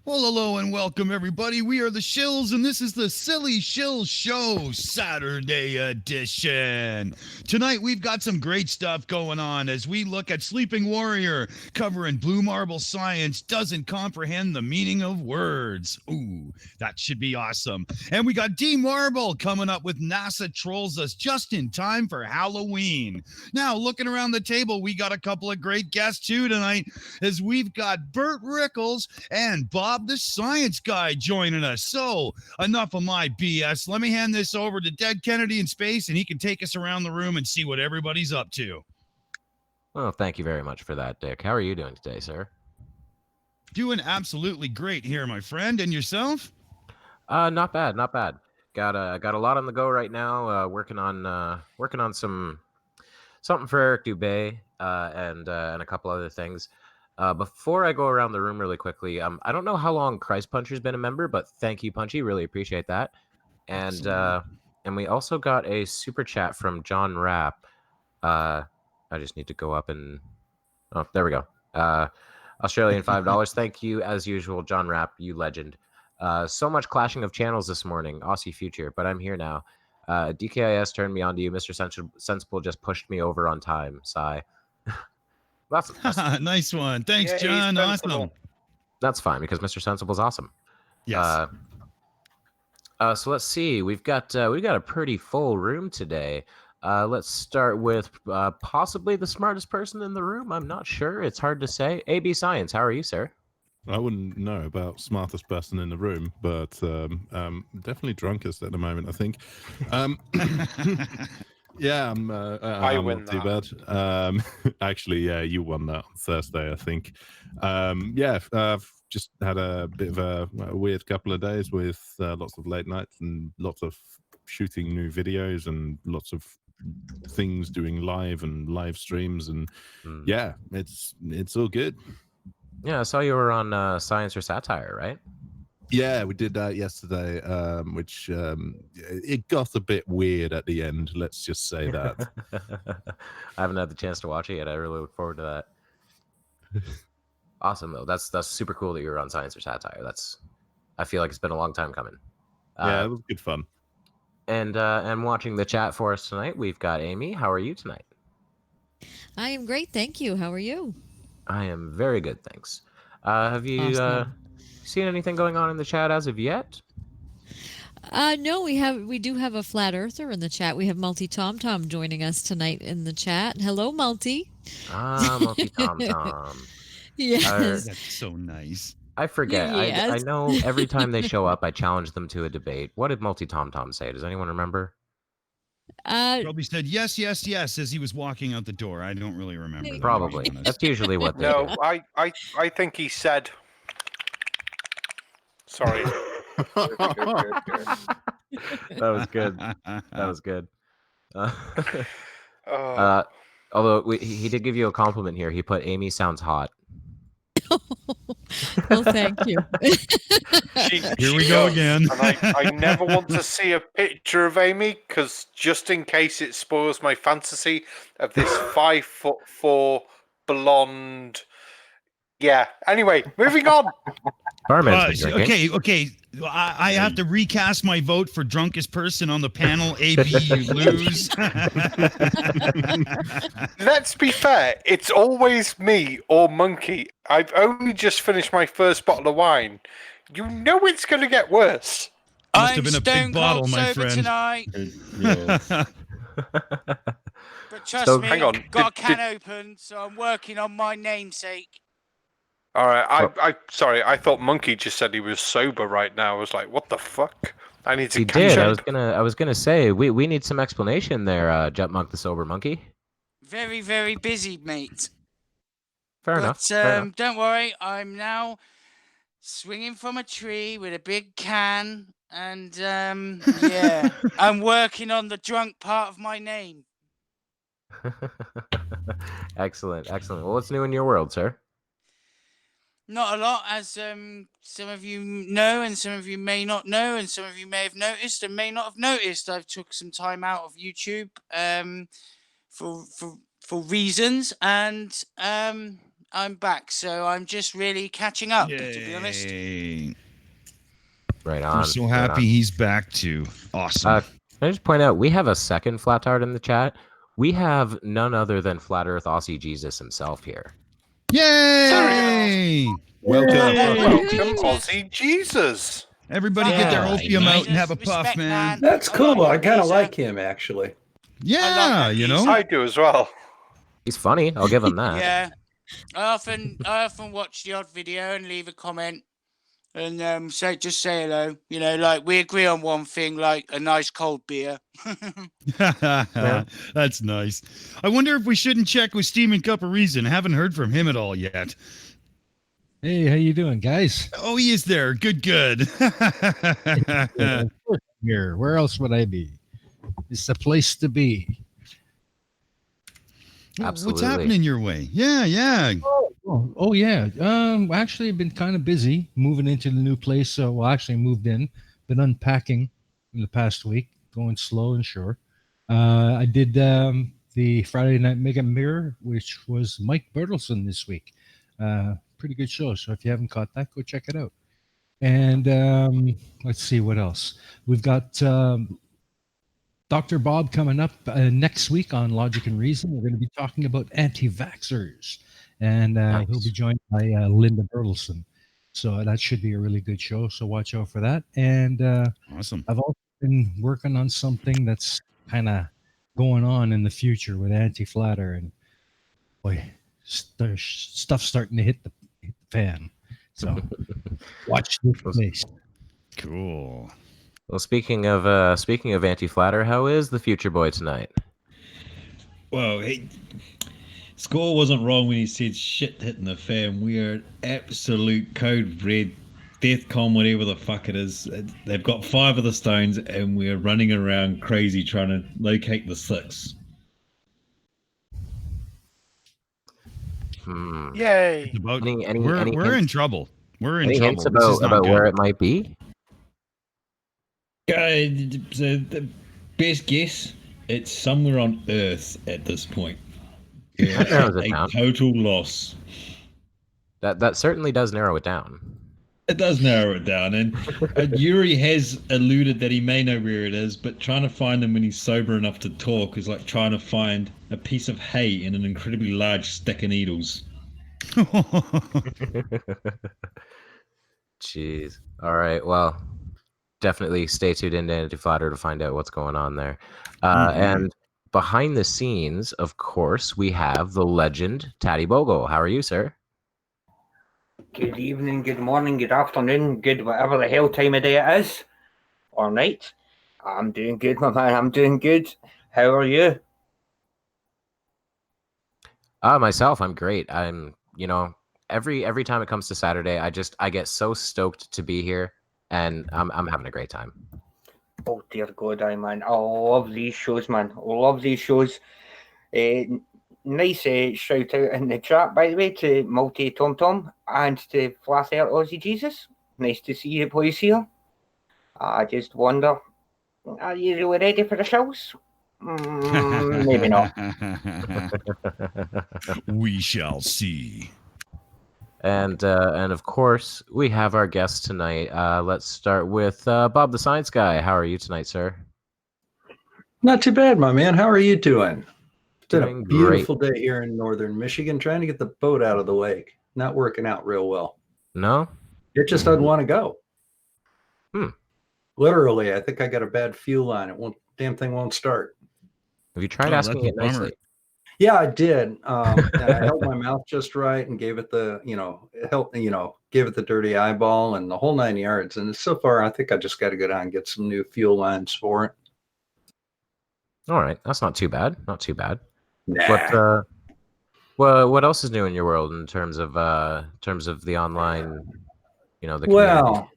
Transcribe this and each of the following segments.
Well, hello and welcome, everybody. We are the Shills, and this is the Silly Shill Show Saturday edition. Tonight, we've got some great stuff going on as we look at Sleeping Warrior, covering Blue Marble Science doesn't comprehend the meaning of words. Ooh, that should be awesome. And we got D Marble coming up with NASA Trolls Us just in time for Halloween. Now, looking around the table, we got a couple of great guests too tonight, as we've got Bert Rickles and Bob the Science Guy joining us. So, enough of my BS. Let me hand this over to DeadKennedyInSpace, and he can take us around the room and see what everybody's up to. Well, thank you very much for that, Dick. How are you doing today, sir? Doing absolutely great here, my friend. And yourself? Not bad, not bad. Got a lot on the go right now. Working on something for Eric Dubé, and a couple other things. Before I go around the room really quickly, I don't know how long Christ Puncher's been a member, but thank you, Punchy. Really appreciate that. And and we also got a super chat from John Rapp. I just need to go up and there we go. Australian $5. Thank you as usual, John Rapp, you legend. So much clashing of channels this morning, Aussie Future, but I'm here now. DKIS turned me on to you. Mr. Sensible just pushed me over on time. Sigh. That's nice one. Thanks, John. Awesome. That's fine because Mr. Sensible's awesome. Yes. So let's see. We've got a pretty full room today. Let's start with possibly the smartest person in the room. I'm not sure. It's hard to say. AB Science, how are you, sir? I wouldn't know about smartest person in the room, but definitely drunkest at the moment, I think. Yeah, I'm not too bad. Actually, yeah, you won that on Thursday, I think. I've just had a bit of a weird couple of days with lots of late nights and lots of shooting new videos and lots of things doing live streams, and yeah, it's all good. Yeah, I saw you were on Science or Satire, right? Yeah, we did that yesterday, which it got a bit weird at the end. Let's just say that. I haven't had the chance to watch it yet. I really look forward to that. Awesome, though. That's super cool that you were on Science or Satire. I feel like it's been a long time coming. Yeah, it was good fun. And watching the chat for us tonight, we've got Amy. How are you tonight? I am great, thank you. How are you? I am very good, thanks. Have you Awesome. seen anything going on in the chat as of yet? No, we do have a flat earther in the chat. We have Multi Tom Tom joining us tonight in the chat. Hello, Multi. Multi Tom Tom. Yes. That's so nice. I forget. Yes. I know every time they show up, I challenge them to a debate. What did Multi Tom Tom say? Does anyone remember? Probably said yes, yes, yes as he was walking out the door. I don't really remember. That, probably. That's usually what they do. No, I think he said. Sorry. That was good. That was good. Although he did give you a compliment here. He put Amy sounds hot. Well, thank you. Here we go again. And I never want to see a picture of Amy because just in case it spoils my fantasy of this 5'4" blonde. Yeah. Anyway, moving on. Okay. I have to recast my vote for drunkest person on the panel. AB, you lose. Let's be fair. It's always me or Monkey. I've only just finished my first bottle of wine. You know it's going to get worse. Must have been a big bottle, my friend. Tonight. But trust me, hang on. I've got a can open, so I'm working on my namesake. All right, I sorry. I thought Monkey just said he was sober right now. I was like, what the fuck? I need to. He did. I was gonna say we need some explanation there, Jutmonk the sober monkey. Very, very busy, mate. Fair enough. Don't worry. I'm now swinging from a tree with a big can, and yeah, I'm working on the drunk part of my name. Excellent. Well, what's new in your world, sir? Not a lot, as some of you know, and some of you may not know, and some of you may have noticed and may not have noticed. I've took some time out of YouTube for reasons, and I'm back. So I'm just really catching up, to be honest. Yay. Right on. I'm so right happy on. he's back too. Awesome. Can I just point out, we have a second flat art in the chat. We have none other than Flat Earth Aussie Jesus himself here. Yay! Welcome. Welcome, Aussie Jesus. Everybody get their Yeah. opium out and have a puff, Respect, man. That's I cool. like I kind of Lisa. like him, actually. Yeah, that you geezer. know. I do as well. He's funny. I'll give him that. Yeah. I often watch the odd video and leave a comment and say hello. You know, like we agree on one thing, like a nice cold beer. That's nice. I wonder if we shouldn't check with Steaming Cup of Reason. I haven't heard from him at all yet. Hey, how you doing, guys? Oh, he is there. Good. Yeah, of course I'm here. Where else would I be? It's the place to be. What's Absolutely. happening your way? Yeah. Oh yeah. Actually, I've been kind of busy moving into the new place. So, well, actually, moved in. Been unpacking in the past week, going slow and sure. I did the Friday Night Mega Mirror, which was Mike Bertelson this week. Pretty good show. So if you haven't caught that, go check it out. And let's see what else. We've got Dr. Bob coming up next week on Logic and Reason. We're going to be talking about anti-vaxxers. And Nice. he'll be joined by Linda Bertelson. So that should be a really good show. So watch out for that. And Awesome. I've also been working on something that's kind of going on in the future with anti-flatter. And boy, stuff's starting to hit the fan. So watch this space. Cool. Well, speaking of anti-flatter, how is the future boy tonight? Well, hey, Score wasn't wrong when he said shit hitting the fan. We are absolute code red, DEFCON, whatever the fuck it is. They've got 5 of the stones, and we're running around crazy trying to locate the 6. Yay. It's about, Any we're in hints? trouble. We're in Any trouble. hints This is not about good. where it might be? So the best guess, it's somewhere on Earth at this point. That narrows it A down. total loss. That certainly does narrow it down. It does narrow it down, and Yuri has alluded that he may know where it is, but trying to find him when he's sober enough to talk is like trying to find a piece of hay in an incredibly large stack of needles. Jeez. All right. Well, definitely stay tuned into Anti-Flatter to find out what's going on there. And behind the scenes, of course, we have the legend Tattie-Bogle. How are you, sir? Good evening, good morning, good afternoon, good whatever the hell time of day it is, or night. I'm doing good, my man. I'm doing good. How are you? Myself, I'm great. I'm, every time it comes to Saturday, I get so stoked to be here, and I'm having a great time. Oh dear God, man. I love these shows, man. I love these shows. Nice shout out in the chat, by the way, to Multi Tom Tom and to Flat Earth Aussie Jesus. Nice to see you boys here. I just wonder, are you really ready for the shows? Maybe not. We shall see. And of course, we have our guest tonight. Let's start with Bob the Science Guy. How are you tonight, sir? Not too bad, my man. How are you doing? It's been a Doing beautiful day here in northern Michigan, trying to get the boat out of the lake. Not working out real well. No? It just doesn't want to go. Hmm. Literally, I think I got a bad fuel line. Damn thing won't start. Have you tried asking it nicely? Yeah, I did. And I held my mouth just right and gave it the, gave it the dirty eyeball and the whole 9 yards. And so far, I think I just got to go down and get some new fuel lines for it. All right, that's not too bad. Not too bad. Nah. What else is new in your world in terms of the online, the community? Well,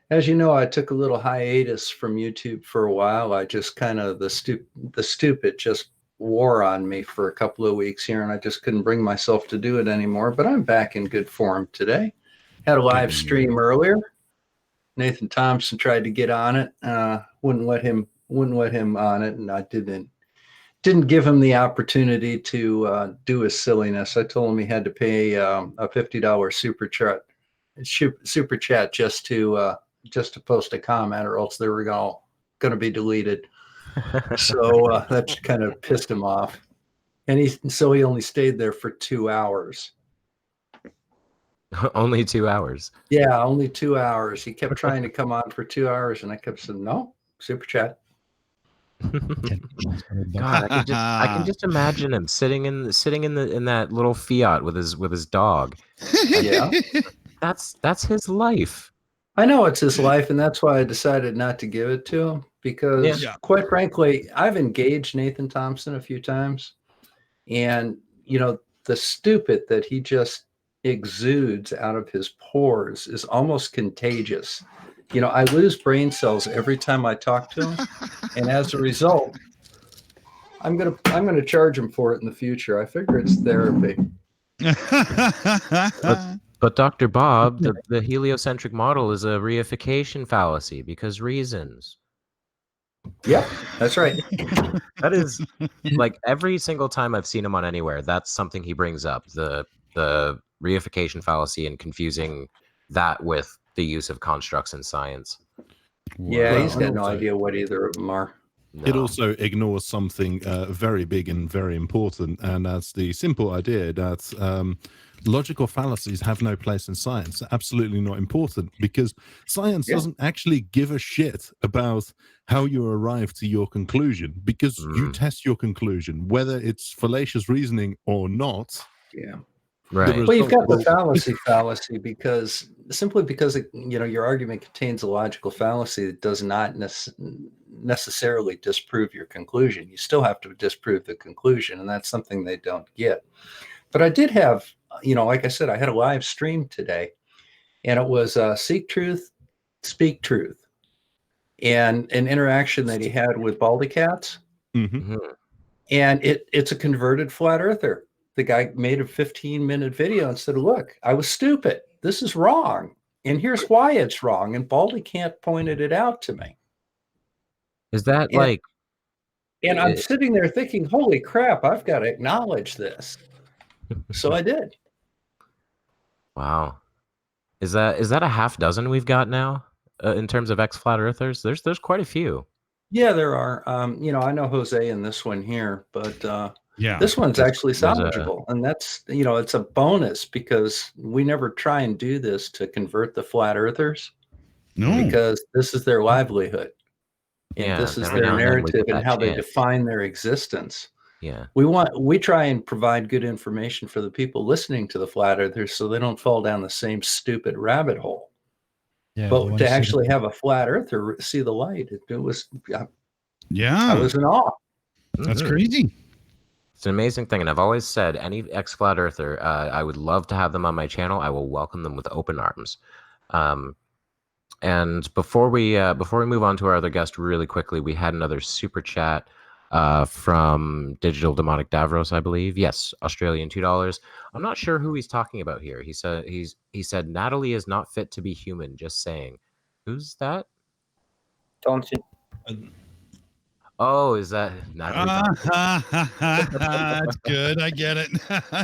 as you know, I took a little hiatus from YouTube for a while. I just kind of the stupid just wore on me for a couple of weeks here, and I just couldn't bring myself to do it anymore. But I'm back in good form today. Had a live stream earlier. Nathan Thompson tried to get on it. Wouldn't let him on it, and I didn't didn't give him the opportunity to do his silliness. I told him he had to pay a $50 super chat just to post a comment, or else they were going to be deleted. So that kind of pissed him off, and he only stayed there for 2 hours. Only 2 hours. Yeah, only 2 hours. He kept trying to come on for 2 hours, and I kept saying, no, super chat. God, I can just imagine him sitting in that little Fiat with his dog. Yeah, that's his life. I know it's his life, and that's why I decided not to give it to him, because quite frankly, I've engaged Nathan Thompson a few times, and the stupid that he just exudes out of his pores is almost contagious. I lose brain cells every time I talk to him, and as a result, I'm gonna charge him for it in the future. I figure it's therapy. But Dr. Bob, the heliocentric model is a reification fallacy because reasons. Yeah, that's right. That is like every single time I've seen him on anywhere, that's something he brings up, the reification fallacy, and confusing that with the use of constructs in science. Yeah, he's got no idea what either of them are. No. It also ignores something very big and very important, and that's the simple idea that logical fallacies have no place in science. Absolutely not important, because science doesn't actually give a shit about how you arrive to your conclusion, because you test your conclusion, whether it's fallacious reasoning or not. Yeah. Right. Well, you've got the fallacy because your argument contains a logical fallacy that does not necessarily disprove your conclusion. You still have to disprove the conclusion, and that's something they don't get. But I did have, like I said, I had a live stream today, and it was Seek Truth, Speak Truth, and an interaction that he had with Baldy Cats. Mm-hmm. And it's a converted flat earther. The guy made a 15-minute video and said, look, I was stupid. This is wrong. And here's why it's wrong. And Baldy Cat pointed it out to me. Is that And I'm sitting there thinking, holy crap, I've got to acknowledge this. So I did. Wow. Is that a half dozen we've got now in terms of ex-flat earthers? There's quite a few. Yeah, there are. I know Jose in this one here, but yeah, this one's actually salvageable. And that's, it's a bonus, because we never try and do this to convert the flat earthers. No. Because this is their livelihood. And Yeah, this is every now their and then we narrative get and that how they chance. define their existence. Yeah. We try and provide good information for the people listening to the flat earthers, so they don't fall down the same stupid rabbit hole. Yeah, But to actually have a flat earther see the light, it was, I was in awe. That's crazy. It's an amazing thing, and I've always said any ex-flat earther, I would love to have them on my channel. I will welcome them with open arms. And before we move on to our other guest, really quickly, we had another super chat from Digital Demonic Davros, I believe. Yes, Australian $2. I'm not sure who he's talking about here. He said Natalie is not fit to be human. Just saying. Who's that? Thompson. Oh, is that Natalie? That's good. I get it.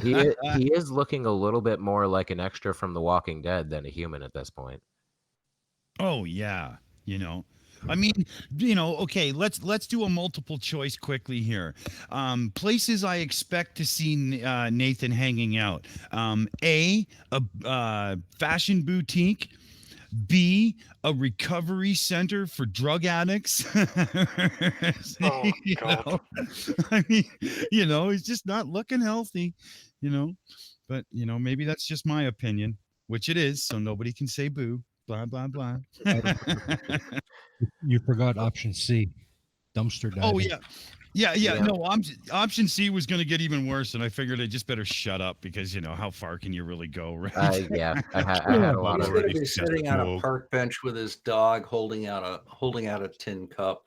He is looking a little bit more like an extra from The Walking Dead than a human at this point. Oh yeah, I mean, okay, let's do a multiple choice quickly here. Places I expect to see Nathan hanging out. A fashion boutique. B, a recovery center for drug addicts. Oh, God. I mean, he's just not looking healthy, but maybe that's just my opinion, which it is, so nobody can say boo. Blah blah blah. You forgot option C, dumpster diving. Oh yeah. No, option C was going to get even worse, and I figured I just better shut up because how far can you really go, right? Yeah, I had a lot He's of. going to be sitting on a park bench with his dog, holding out a tin cup,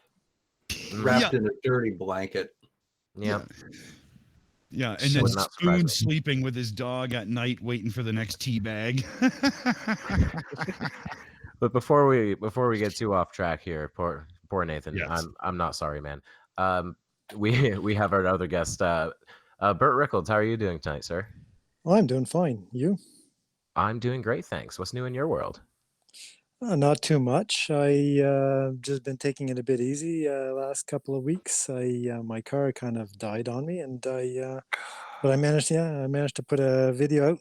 wrapped in a dirty blanket. Yeah. Yeah, and then Spoon sleeping with his dog at night, waiting for the next tea bag. But before we get too off track here, poor Nathan. Yes. I'm not sorry, man. we have our other guest, Bert Rickles. How are you doing tonight, sir? Well, I'm doing fine. You? I'm doing great, thanks. What's new in your world? Not too much. I just been taking it a bit easy last couple of weeks. My car kind of died on me, and but I managed to put a video out.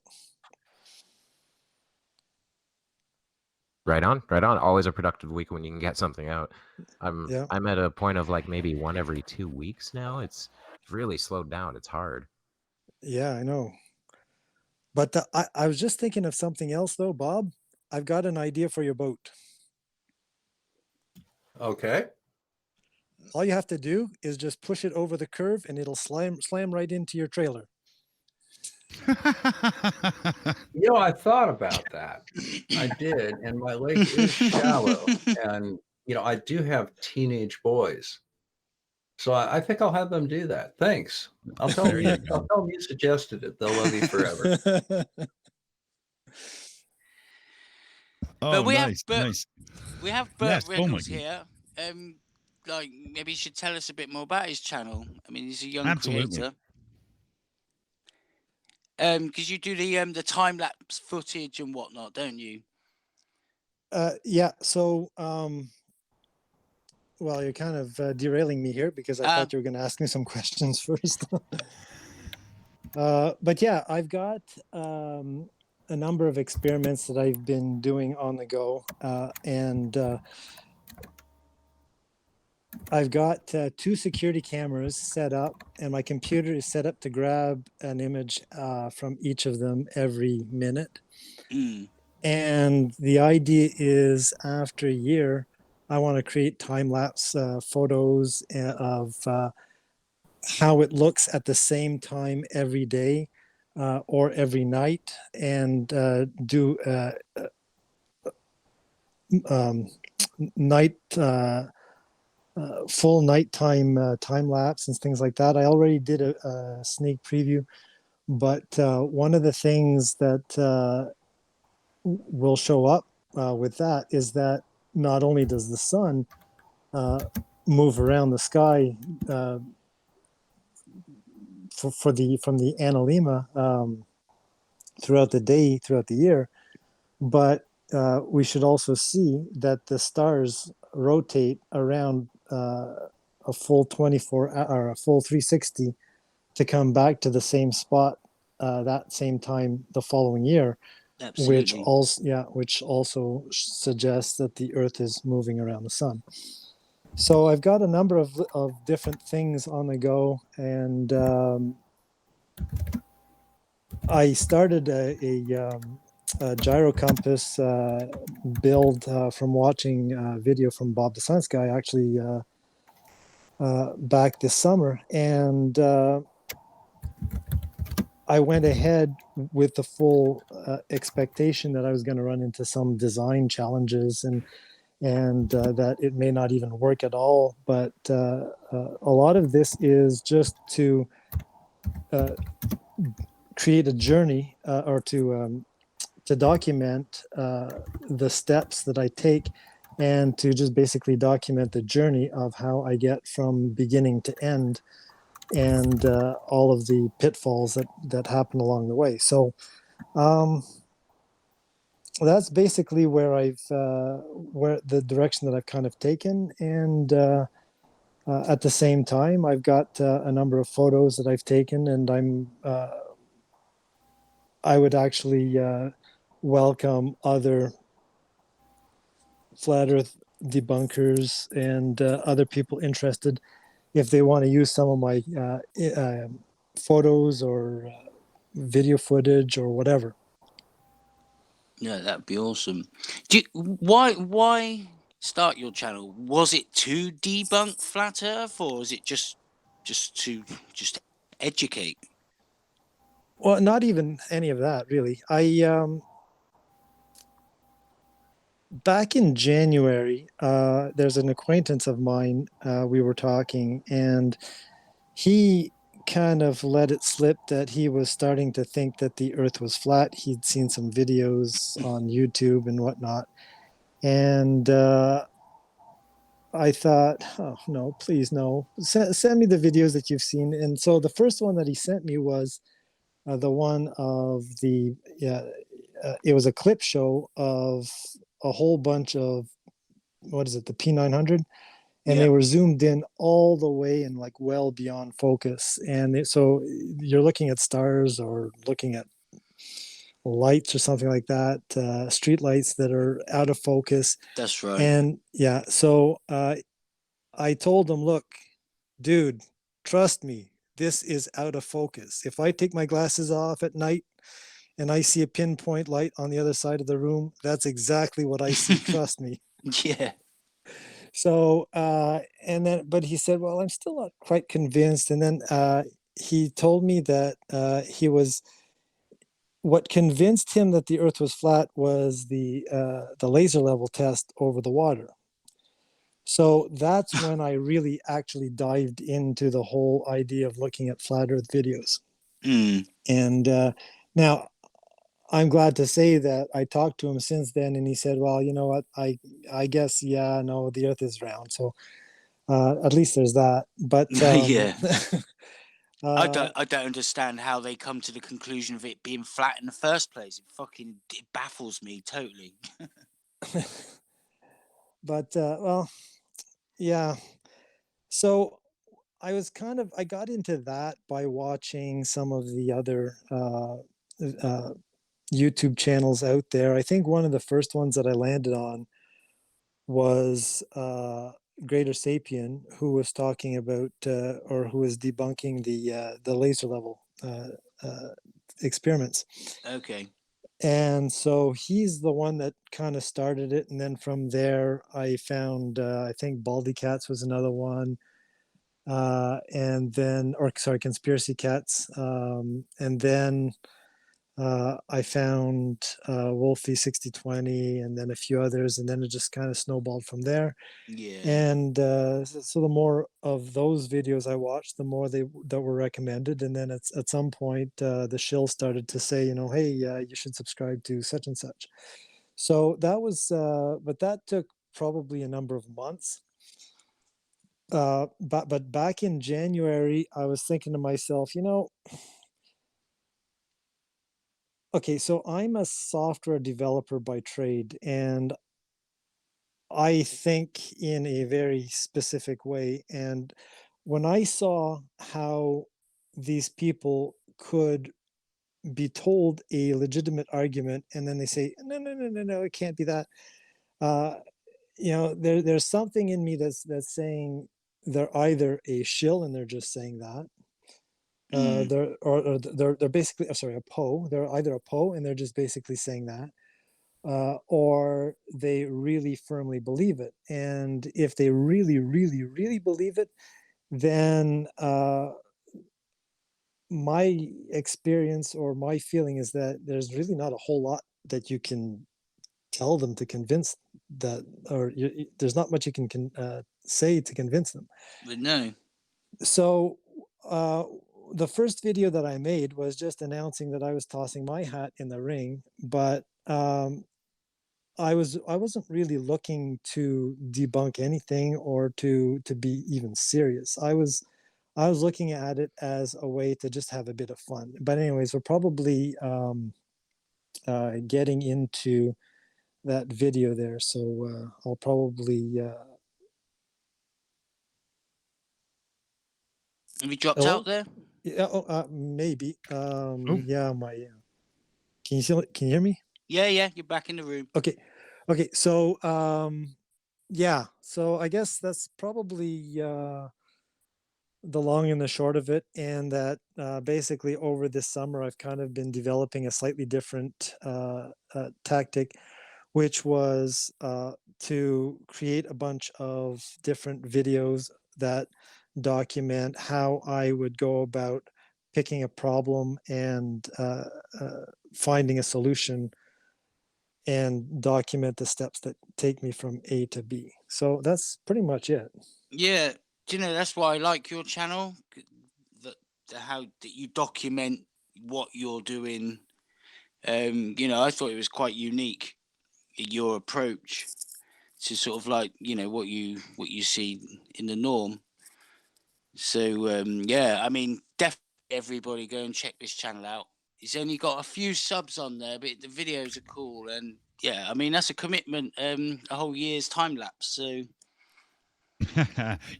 Right on, right on. Always a productive week when you can get something out. Yeah. I'm at a point of like maybe one every 2 weeks now. It's really slowed down. It's hard. Yeah, I know. But I was just thinking of something else though, Bob. I've got an idea for your boat. Okay. All you have to do is just push it over the curve, and it'll slam right into your trailer. I thought about that. I did, and my lake is shallow, and I do have teenage boys, so I think I'll have them do that. Thanks. I'll tell them. I'll tell them you suggested it. They'll love you forever. Oh, but we nice, have Bert, nice. We have Bert Yes, Rickles here. Like maybe you should tell us a bit more about his channel. I mean, he's a young creator. Because you do the time lapse footage and whatnot, don't you? Yeah. So, well, you're kind of derailing me here because I thought you were going to ask me some questions first. But yeah, I've got a number of experiments that I've been doing on the go, and I've got 2 security cameras set up, and my computer is set up to grab an image from each of them every minute. And the idea is, after a year, I want to create time-lapse photos of how it looks at the same time every day or every night, and do night full nighttime time lapse and things like that. I already did a sneak preview, but one of the things that will show up with that is that not only does the sun move around the sky from the analemma throughout the day, throughout the year, but we should also see that the stars rotate around a full 24 or a full 360 to come back to the same spot that same time the following year. Absolutely. which also suggests that the Earth is moving around the sun. So I've got a number of different things on the go, and I started a gyro compass build from watching video from Bob the Science Guy, actually back this summer, and I went ahead with the full expectation that I was going to run into some design challenges and that it may not even work at all. But a lot of this is just to create a journey or to document the steps that I take, and to just basically document the journey of how I get from beginning to end, and all of the pitfalls that happen along the way. So that's basically where where the direction that I've kind of taken. And at the same time, I've got a number of photos that I've taken, and I would actually welcome other flat earth debunkers and other people interested, if they want to use some of my photos or video footage or whatever. Yeah, that'd be awesome. Why start your channel? Was it to debunk flat Earth, or is it just to educate? Well, not even any of that, really. Back in January, there's an acquaintance of mine. We were talking, and he kind of let it slip that he was starting to think that the Earth was flat. He'd seen some videos on YouTube and whatnot, and I thought, oh no, please no. Send me the videos that you've seen. And so the first one that he sent me was the one of the it was a clip show of a whole bunch of what is it, the P900, and they were zoomed in all the way and like well beyond focus. And so you're looking at stars or looking at lights or something like that, street lights that are out of focus. That's right. And yeah, so I told him, look, dude, trust me, this is out of focus. If I take my glasses off at night and I see a pinpoint light on the other side of the room, that's exactly what I see. Trust me. Yeah. So, and then, but he said, well, I'm still not quite convinced. And then he told me that what convinced him that the earth was flat was the laser level test over the water. So that's when I really actually dived into the whole idea of looking at flat earth videos. And now I'm glad to say that I talked to him since then, and he said, well, you know what, I guess, yeah, no, the earth is round. So at least there's that. But yeah. I don't understand how they come to the conclusion of it being flat in the first place. It baffles me totally. But well, yeah. So I got into that by watching some of the other YouTube channels out there. I think one of the first ones that I landed on was Greater Sapien, who was talking about or who was debunking the laser level experiments. Okay. And so he's the one that kind of started it, and then from there I found I think Baldy Cats was another one, and then Conspiracy Cats, and then I found Wolfie 6020, and then a few others, and then it just kind of snowballed from there. Yeah. And so the more of those videos I watched, the more that were recommended. And then at some point, the Shills started to say, hey, you should subscribe to such and such. So that was, but that took probably a number of months. But back in January, I was thinking to myself, okay, so I'm a software developer by trade, and I think in a very specific way. And when I saw how these people could be told a legitimate argument, and then they say, no, it can't be that. There's something in me that's saying they're either a shill and they're just saying that. They're basically a PO. They're either a PO and they're just basically saying that, or they really firmly believe it. And if they really, really, really believe it, then my experience or my feeling is that there's really not a whole lot that you can tell them to convince that, or there's not much you can say to convince them. But no. So the first video that I made was just announcing that I was tossing my hat in the ring, but I wasn't really looking to debunk anything or to be even serious. I was looking at it as a way to just have a bit of fun. But anyways, we're probably getting into that video there, so I'll probably have you dropped out there? Yeah, maybe. Yeah, can you hear me? Yeah, you're back in the room. Okay. So yeah, so I guess that's probably the long and the short of it. And that basically over this summer I've kind of been developing a slightly different tactic, which was to create a bunch of different videos that document how I would go about picking a problem and finding a solution, and document the steps that take me from A to B. So that's pretty much it. Yeah, do you know, that's why I like your channel, how that you document what you're doing. I thought it was quite unique, your approach sort of like, you know, what you see in the norm. So yeah, I mean, definitely everybody go and check this channel out. He's only got a few subs on there, but the videos are cool. And yeah, I mean, that's a commitment, a whole year's time lapse. So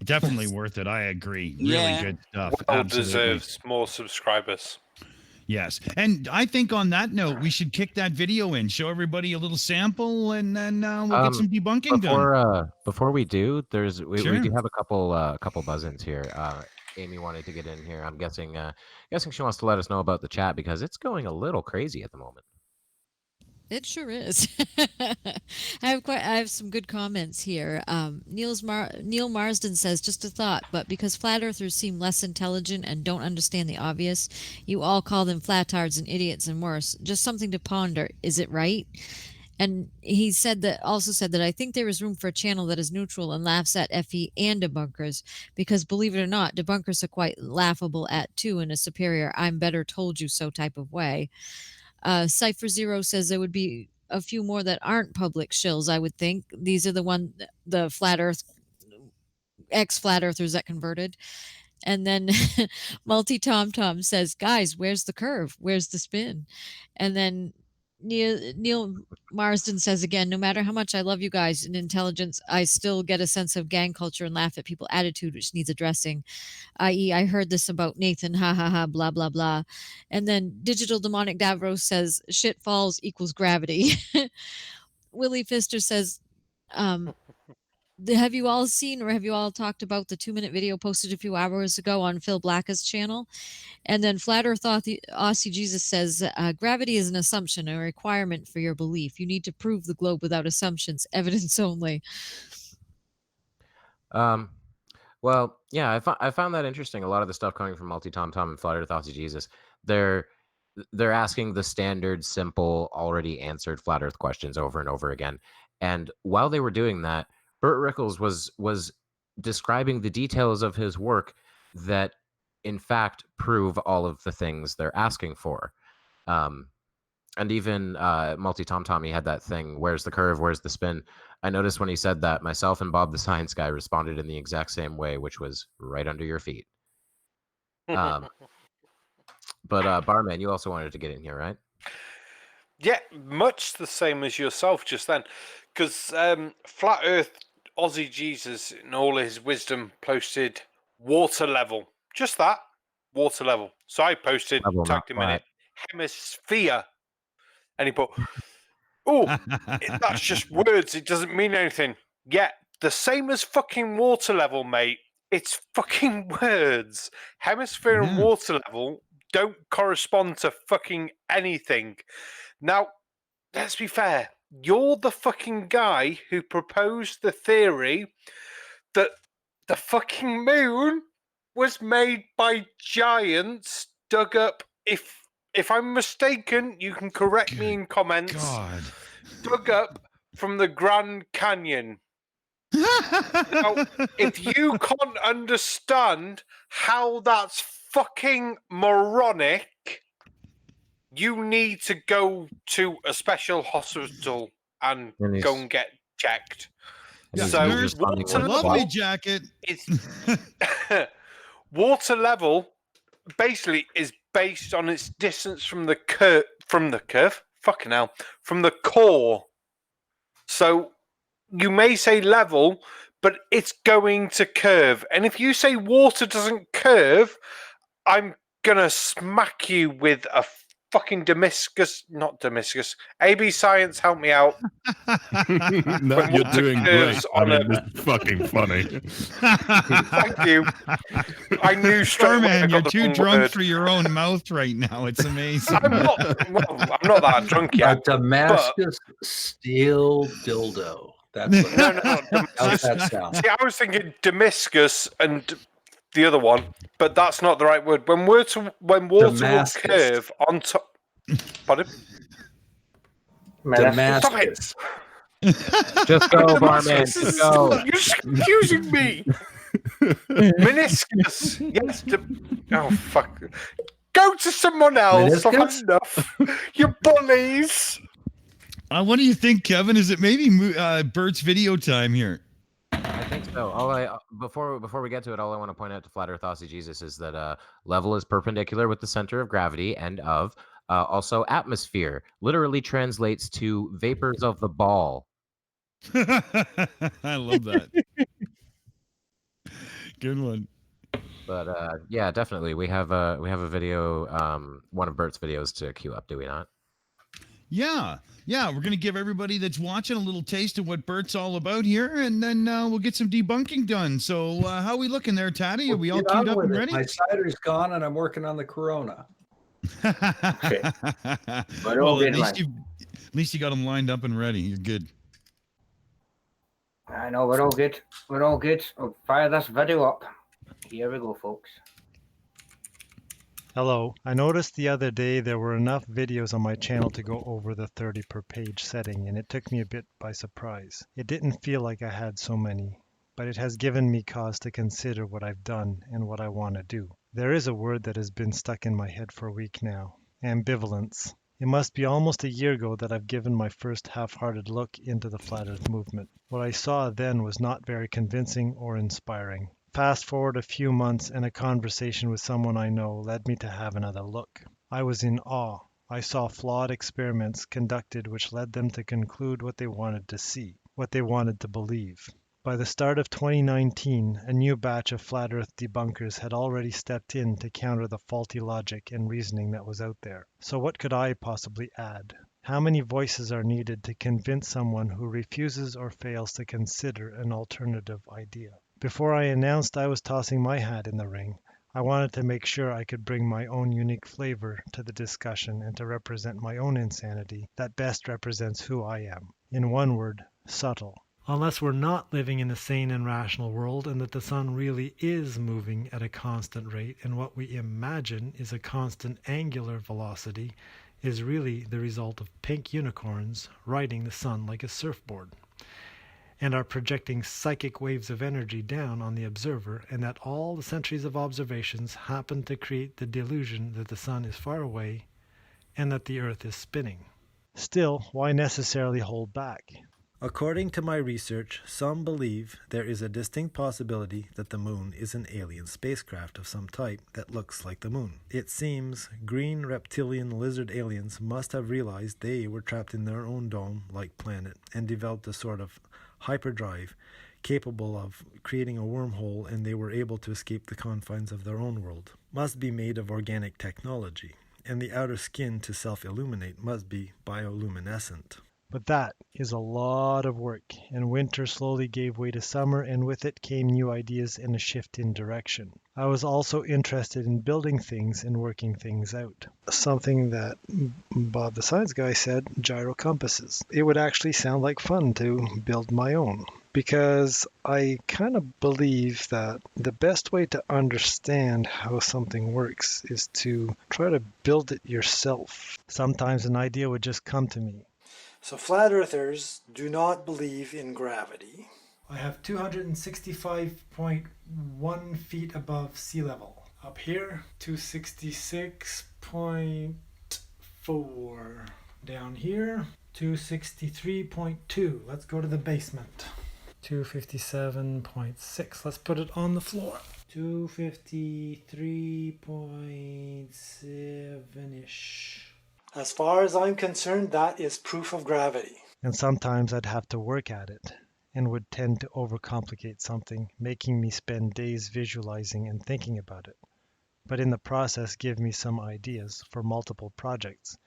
definitely worth it. I agree. Really Yeah. good stuff. Well Absolutely. deserves more subscribers. Yes. And I think on that note, we should kick that video in, show everybody a little sample, and then we'll get some debunking done. Before we do, we Sure. do have a couple buzz-ins here. Aimee wanted to get in here. I'm guessing she wants to let us know about the chat because it's going a little crazy at the moment. It sure is. I have some good comments here. Neil Marsden says, just a thought, but because flat earthers seem less intelligent and don't understand the obvious, you all call them flatards and idiots and worse. Just something to ponder. Is it right? And he also said that I think there is room for a channel that is neutral and laughs at FE and debunkers, because believe it or not, debunkers are quite laughable at too in a superior I'm better told you so type of way. Cypher Zero says there would be a few more that aren't public shills, I would think. These are the flat earth, ex-flat earthers that converted. And then Multi Tom Tom says, guys, where's the curve? Where's the spin? And then Neil Marsden says again, no matter how much I love you guys in intelligence, I still get a sense of gang culture and laugh at people's attitude, which needs addressing. I.e., I heard this about Nathan, ha ha ha, blah, blah, blah. And then Digital Demonic Davros says, shit falls equals gravity. Willie Pfister says, have you all seen or have you all talked about the 2-minute video posted a few hours ago on Phil Blacka's channel? And then Flat Earth Aussie Jesus says, gravity is an assumption, a requirement for your belief. You need to prove the globe without assumptions, evidence only. Well, yeah, I found that interesting. A lot of the stuff coming from Multi Tom Tom and Flat Earth Aussie Jesus, they're asking the standard, simple, already answered flat Earth questions over and over again. And while they were doing that, Bert Rickles was describing the details of his work that, in fact, prove all of the things they're asking for. And even Multi Tom Tommy had that thing, where's the curve, where's the spin? I noticed when he said that, myself and Bob the Science Guy responded in the exact same way, which was right under your feet. But Barman, you also wanted to get in here, right? Yeah, much the same as yourself just then. Because Flat Earth Aussie Jesus, in all his wisdom, posted water level. Just that, water level. So I posted, tagged him in it, hemisphere. And he put, oh, that's just words. It doesn't mean anything. Yeah, the same as fucking water level, mate. It's fucking words. Hemisphere and water level don't correspond to fucking anything. Now, let's be fair. You're the fucking guy who proposed the theory that the fucking moon was made by giants dug up. If I'm mistaken, you can correct me in comments. God. Dug up from the Grand Canyon. Now, if you can't understand how that's fucking moronic, you need to go to a special hospital and go and get checked. So lovely jacket. Water level basically is based on its distance from the curve. From the core. So you may say level, but it's going to curve. And if you say water doesn't curve, I'm gonna smack you with a fucking not Damascus. AB Science, help me out. No, you're doing great. I mean, it's fucking funny. Thank you. I knew Starman, you're too drunk for your own mouth right now. It's amazing. I'm not that drunk yet. A Damascus steel dildo. That's what no. How's that sound? See, I was thinking Damascus and the other one, but that's not the right word. When water will curve on top. Pardon? Damascus. Just go, Barman. Just go. You're just confusing me. Meniscus. Yes. Oh fuck. Go to someone else. I've had enough. You bullies. What do you think, Kevin? Is it maybe Bert's video time here? I think so. Before we get to it, all I want to point out to Flat Earth Aussie Jesus is that level is perpendicular with the center of gravity and of also atmosphere. Literally translates to vapors of the ball. I love that. Good one. But yeah, definitely we have a video, one of Bert's videos to queue up, do we not? Yeah, we're going to give everybody that's watching a little taste of what Bert's all about here, and then we'll get some debunking done. So how are we looking there, Tatty? Are we all queued up and ready? My cider's gone, and I'm working on the Corona. Okay. Well, at least you got them lined up and ready. You're good. I know, we're all good. We're all good. I'll fire this video up. Here we go, folks. Hello. I noticed the other day there were enough videos on my channel to go over the 30 per page setting, and it took me a bit by surprise. It didn't feel like I had so many, but it has given me cause to consider what I've done and what I want to do. There is a word that has been stuck in my head for a week now: ambivalence. It must be almost a year ago that I've given my first half-hearted look into the Flat Earth movement. What I saw then was not very convincing or inspiring. Fast forward a few months and a conversation with someone I know led me to have another look. I was in awe. I saw flawed experiments conducted which led them to conclude what they wanted to see, what they wanted to believe. By the start of 2019, a new batch of Flat Earth debunkers had already stepped in to counter the faulty logic and reasoning that was out there. So what could I possibly add? How many voices are needed to convince someone who refuses or fails to consider an alternative idea? Before I announced I was tossing my hat in the ring, I wanted to make sure I could bring my own unique flavor to the discussion and to represent my own insanity that best represents who I am. In one word, subtle. Unless we're not living in a sane and rational world and that the sun really is moving at a constant rate and what we imagine is a constant angular velocity is really the result of pink unicorns riding the sun like a surfboard, and are projecting psychic waves of energy down on the observer, and that all the centuries of observations happen to create the delusion that the sun is far away and that the earth is spinning. Still, why necessarily hold back? According to my research, some believe there is a distinct possibility that the moon is an alien spacecraft of some type that looks like the moon. It seems green reptilian lizard aliens must have realized they were trapped in their own dome-like planet and developed a sort of hyperdrive capable of creating a wormhole, and they were able to escape the confines of their own world. Must be made of organic technology, and the outer skin to self-illuminate must be bioluminescent. But that is a lot of work, and winter slowly gave way to summer, and with it came new ideas and a shift in direction. I was also interested in building things and working things out. Something that Bob the Science Guy said, gyro compasses. It would actually sound like fun to build my own, because I kind of believe that the best way to understand how something works is to try to build it yourself. Sometimes an idea would just come to me. So flat earthers do not believe in gravity. I have 265.1 feet above sea level. Up here, 266.4. Down here, 263.2. Let's go to the basement. 257.6. Let's put it on the floor. 253.7-ish. As far as I'm concerned, that is proof of gravity. And sometimes I'd have to work at it and would tend to overcomplicate something, making me spend days visualizing and thinking about it. But in the process, give me some ideas for multiple projects,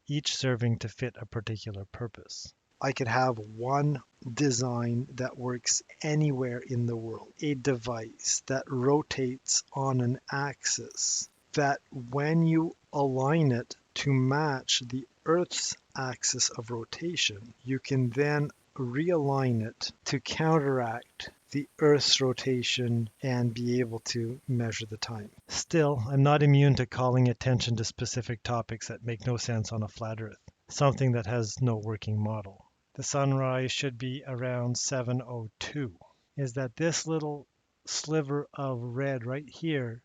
each serving to fit a particular purpose. I could have one design that works anywhere in the world, a device that rotates on an axis, that when you align it to match the Earth's axis of rotation, you can then realign it to counteract the Earth's rotation and be able to measure the time. Still, I'm not immune to calling attention to specific topics that make no sense on a flat Earth, something that has no working model. The sunrise should be around 7:02. Is that this little sliver of red right here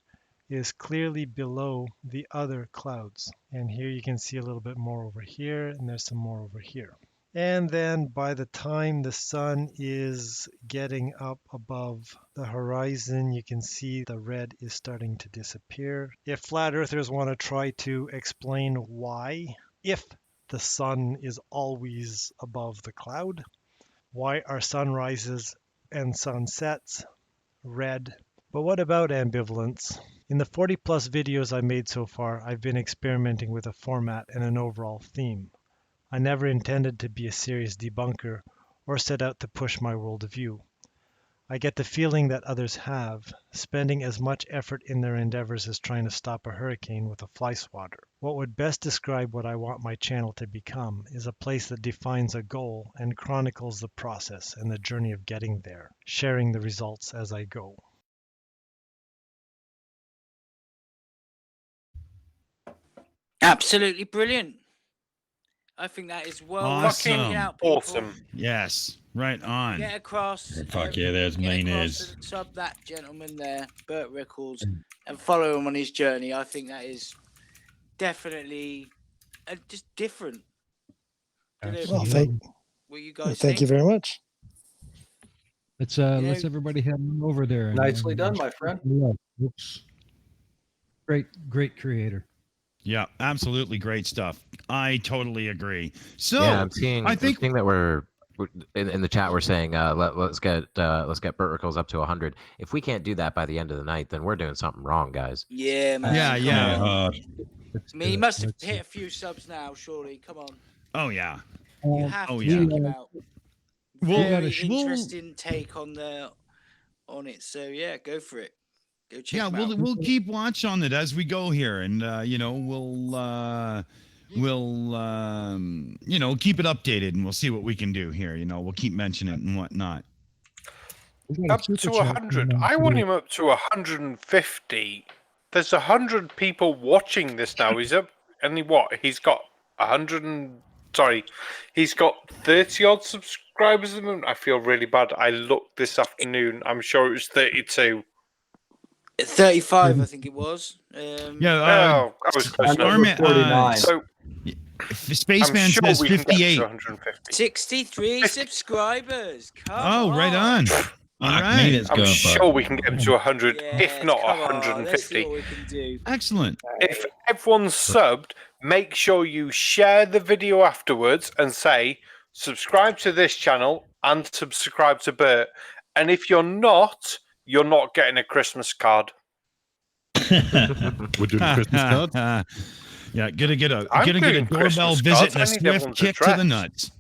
is clearly below the other clouds. And here you can see a little bit more over here, and there's some more over here. And then by the time the sun is getting up above the horizon, you can see the red is starting to disappear. If flat earthers want to try to explain why, if the sun is always above the cloud, why are sunrises and sunsets red? But what about ambivalence? In the 40 plus videos I made so far, I've been experimenting with a format and an overall theme. I never intended to be a serious debunker or set out to push my worldview. I get the feeling that others have, spending as much effort in their endeavors as trying to stop a hurricane with a fly swatter. What would best describe what I want my channel to become is a place that defines a goal and chronicles the process and the journey of getting there, sharing the results as I go. Absolutely brilliant. I think that is well Awesome. worth out, people. Awesome. Yes, right on. Get across. Fuck yeah, there's main is. And sub that gentleman there, Bert Rickles, and follow him on his journey. I think that is definitely just different. Well, what you guys thank you very much. Let's everybody head on over there. Nicely done, my friend. Oops. Great creator. Yeah, absolutely great stuff. I totally agree. So yeah, I'm seeing that we're in the chat. We're saying let's get Bert Rickles up to 100. If we can't do that by the end of the night, then we're doing something wrong, guys. Yeah, man. Yeah. I mean, he must have hit a few subs now, surely. Come on. Oh yeah. You have to check him out. Very interesting take on it. So yeah, go for it. Go check him out. We'll keep watch on it as we go here, and we'll keep it updated, and we'll see what we can do here. We'll keep mentioning it and whatnot. Up to 100. I want him up to 150. There's 100 people watching this now. He's up, and he's got 30 odd subscribers at the moment. I feel really bad. I looked this afternoon. I'm sure it was 32. 35, I think it was. I was close enough. 49. So Spaceman says 58. 63 subscribers. Come on. Right on. All right. I'm sure we can get him to 100, if not 150. Let's see what we can do. Excellent. If everyone's subbed, make sure you share the video afterwards and say, subscribe to this channel and subscribe to Bert. And if you're not getting a Christmas card. We're doing Christmas cards? Yeah, gonna get a doorbell visit and a swift kick to the nuts.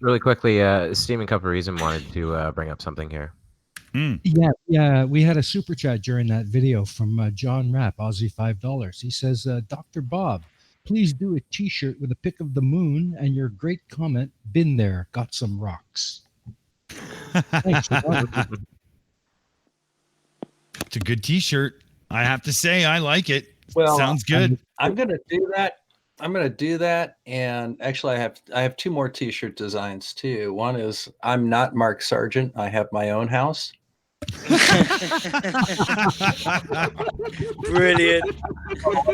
Really quickly, Steaming Cup of Reason wanted to bring up something here. Yeah, we had a super chat during that video from John Rapp, Aussie $5. He says, Dr. Bob, please do a t-shirt with a pic of the moon and your great comment, been there, got some rocks. Thanks. It's a good t-shirt. I have to say, I like it. Well, sounds good. I'm going to do that. And actually I have two more t-shirt designs too. One is I'm not Mark Sargent. I have my own house. Brilliant.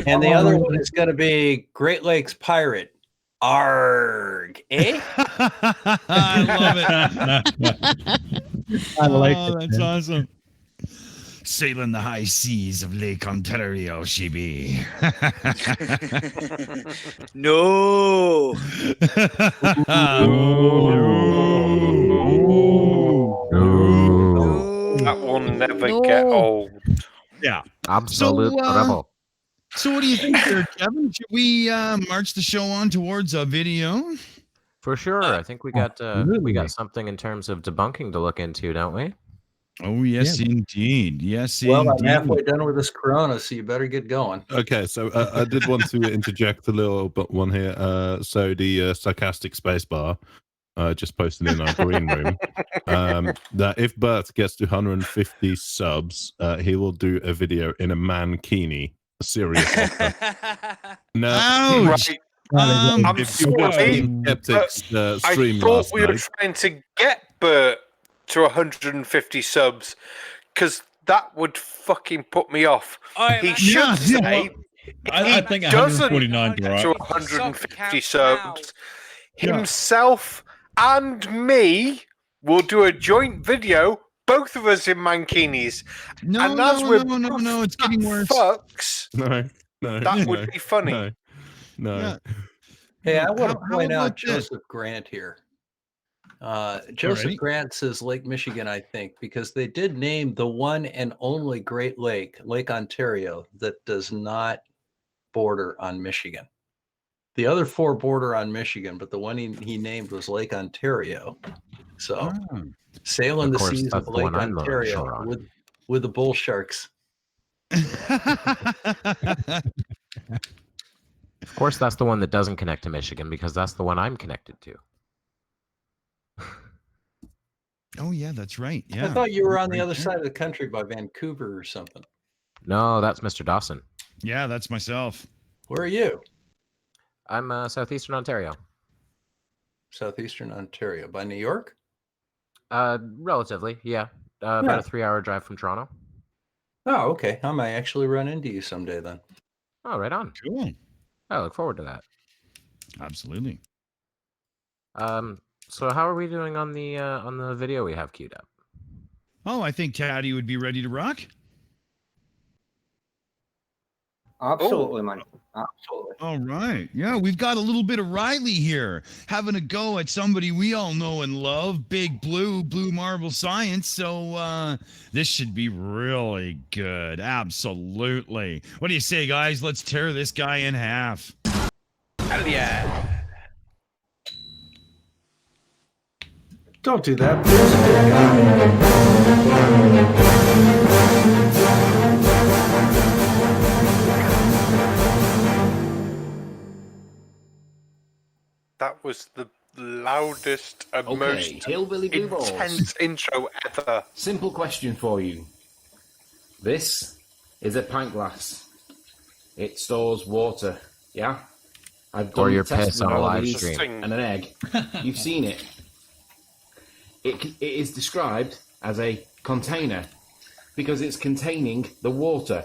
And the other one is going to be Great Lakes Pirate. Arg, eh? I love it. I like it. That's awesome. Sailing the high seas of Lake Ontario, she be. No. That will never get old. Yeah. Absolute rebel. So what do you think there, Kevin? Should we march the show on towards a video? For sure. I think we got something in terms of debunking to look into, don't we? Oh, yes, indeed. Yes, well, indeed. I'm halfway done with this Corona, so you better get going. Okay, so I did want to interject a little one here. So the Sarcastic Space Bar just posted in our green room that if Bert gets to 150 subs, he will do a video in a mankini. A serious offer. Now, right. I'm sorry, I thought we were trying to get Bert to 150 subs because that would fucking put me off. He should say I think doesn't 149 is to right. 150 subs, himself and me will do a joint video, both of us in mankinis. No, it's getting worse. Fucks, No, that would be funny. No. Yeah. Hey, I want to How point about out this? Joseph Grant here. Joseph Alrighty. Grant says Lake Michigan, I think, because they did name the one and only Great Lake, Lake Ontario, that does not border on Michigan. The other four border on Michigan, but the one he named was Lake Ontario. So sailing the seas of Lake Ontario with the bull sharks. Of course, that's the one that doesn't connect to Michigan because that's the one I'm connected to. Oh, yeah, that's right. Yeah. I thought you were on the other side of the country by Vancouver or something. No, that's Mr. Dawson. Yeah, that's myself. Where are you? I'm southeastern Ontario. Southeastern Ontario. By New York? Relatively, yeah. About a 3-hour drive from Toronto. Oh, okay. I might actually run into you someday then. Oh, right on. Cool. I look forward to that. Absolutely. So how are we doing on the video we have queued up? Oh, I think Tatty would be ready to rock. Absolutely, man. Absolutely. All right. Yeah, we've got a little bit of Riley here having a go at somebody we all know and love, Big Blue Marble Science. So this should be really good. Absolutely. What do you say, guys? Let's tear this guy in half. Hell yeah. Don't do that. That was the loudest and most Hillbilly Blue Balls. intense intro ever. Simple question for you. This is a pint glass. It stores water, yeah? I've Or done your the test piss with on a all live these stream. and an egg. You've seen it. It is described as a container because it's containing the water.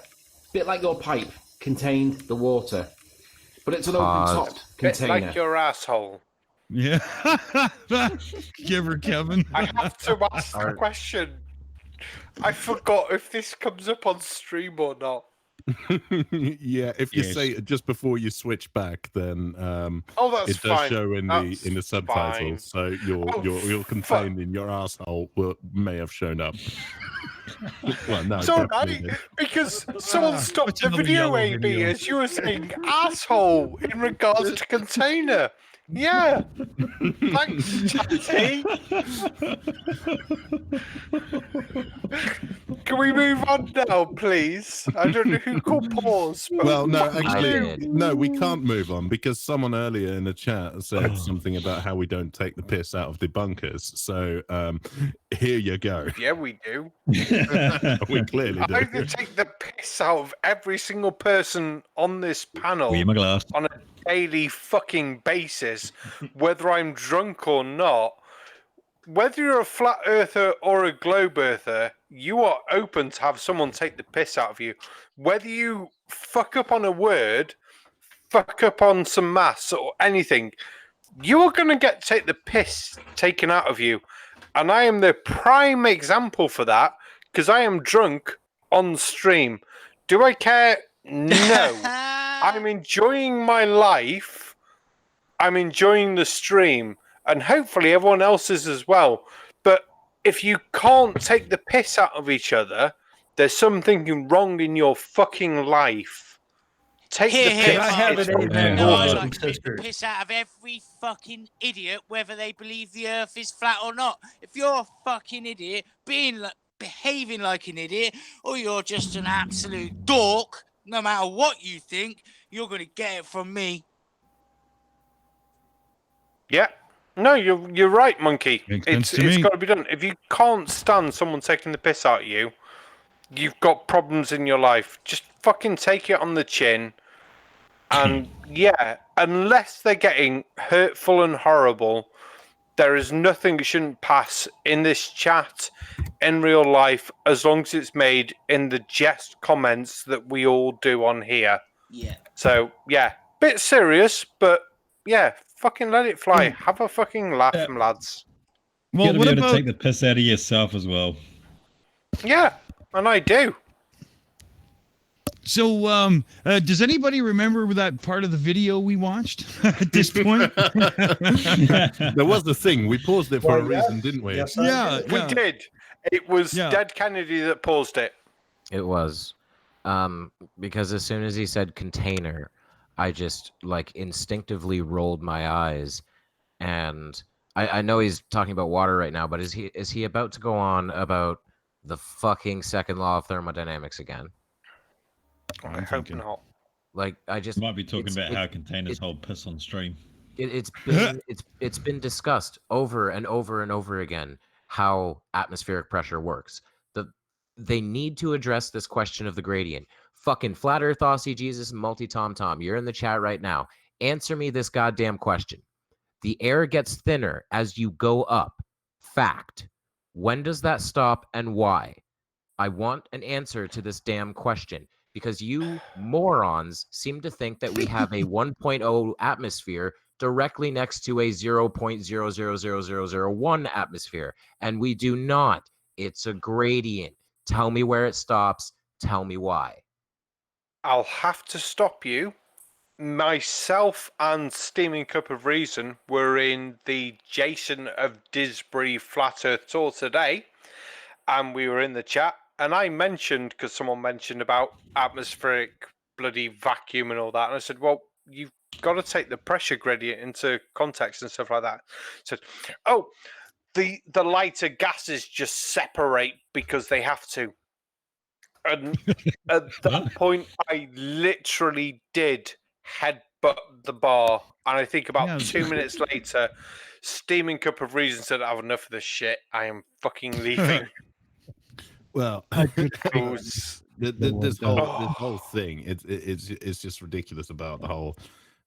Bit like your pipe contained the water. But it's an open-topped container. Bit like your asshole. Yeah. Give her, Kevin. I have to ask a question. I forgot if this comes up on stream or not. Yeah, if you say it just before you switch back, then that's it does fine. show in That's the subtitles. So your contained in your asshole may have shown up. Well, no, it's alright because someone stopped the video, Aimee, as you were saying asshole in regards to container. Yeah. Thanks, Tatty. Can we move on now, please? I don't know who called pause. But well, no, actually, no, we can't move on because someone earlier in the chat said something about how we don't take the piss out of debunkers. So here you go. Yeah, we do. We clearly do. I take the piss out of every single person on this panel on a daily fucking basis, whether I'm drunk or not. Whether you're a flat earther or a globe earther, you are open to have someone take the piss out of you. Whether you fuck up on a word, fuck up on some maths or anything, you are going to take the piss taken out of you. And I am the prime example for that because I am drunk on stream. Do I care? No. I'm enjoying my life. I'm enjoying the stream. And hopefully everyone else is as well. But if you can't take the piss out of each other, there's something wrong in your fucking life. Take the piss. I have it in I like to take the piss out of every fucking idiot, whether they believe the earth is flat or not. If you're a fucking idiot, behaving like an idiot, or you're just an absolute dork, no matter what you think, you're going to get it from me. Yeah. No, you're right, Monkey. It's got to be done. If you can't stand someone taking the piss out of you, you've got problems in your life. Just fucking take it on the chin. And yeah, unless they're getting hurtful and horrible, there is nothing that shouldn't pass in this chat, in real life, as long as it's made in the jest comments that we all do on here. Yeah. So, yeah, bit serious, but yeah, fucking let it fly. Have a fucking laugh, lads. You gotta be able to take the piss out of yourself as well. Yeah, and I do. So, does anybody remember that part of the video we watched at this point? There was the thing. We paused it for a reason, didn't we? Yes, we did. It was Dead Kennedy that paused it. It was. Because as soon as he said container, I just like instinctively rolled my eyes, and I know he's talking about water right now, but is he about to go on about the fucking second law of thermodynamics again? I hope not. Like I just might be talking about how containers hold piss on stream. It's been discussed over and over and over again how atmospheric pressure works. They need to address this question of the gradient. Fucking Flat Earth Aussie Jesus and Multi Tom Tom, you're in the chat right now. Answer me this goddamn question. The air gets thinner as you go up. Fact. When does that stop and why? I want an answer to this damn question, because you morons seem to think that we have a 1.0 atmosphere directly next to a 0.000001 atmosphere, and we do not. It's a gradient. Tell me where it stops. Tell me why. I'll have to stop you. Myself and Steaming Cup of Reason were in the Jason of Disbury Flat Earth tour today, and we were in the chat, and I mentioned, because someone mentioned about atmospheric bloody vacuum and all that, and I said, well, you've got to take the pressure gradient into context and stuff like that. So, oh, the lighter gases just separate because they have to. And at that point, I literally did headbutt the bar. And I think about 2 minutes later, Steaming Cup of Reason said, I've enough of this shit. I am fucking leaving. Well, this whole thing, it's just ridiculous about the whole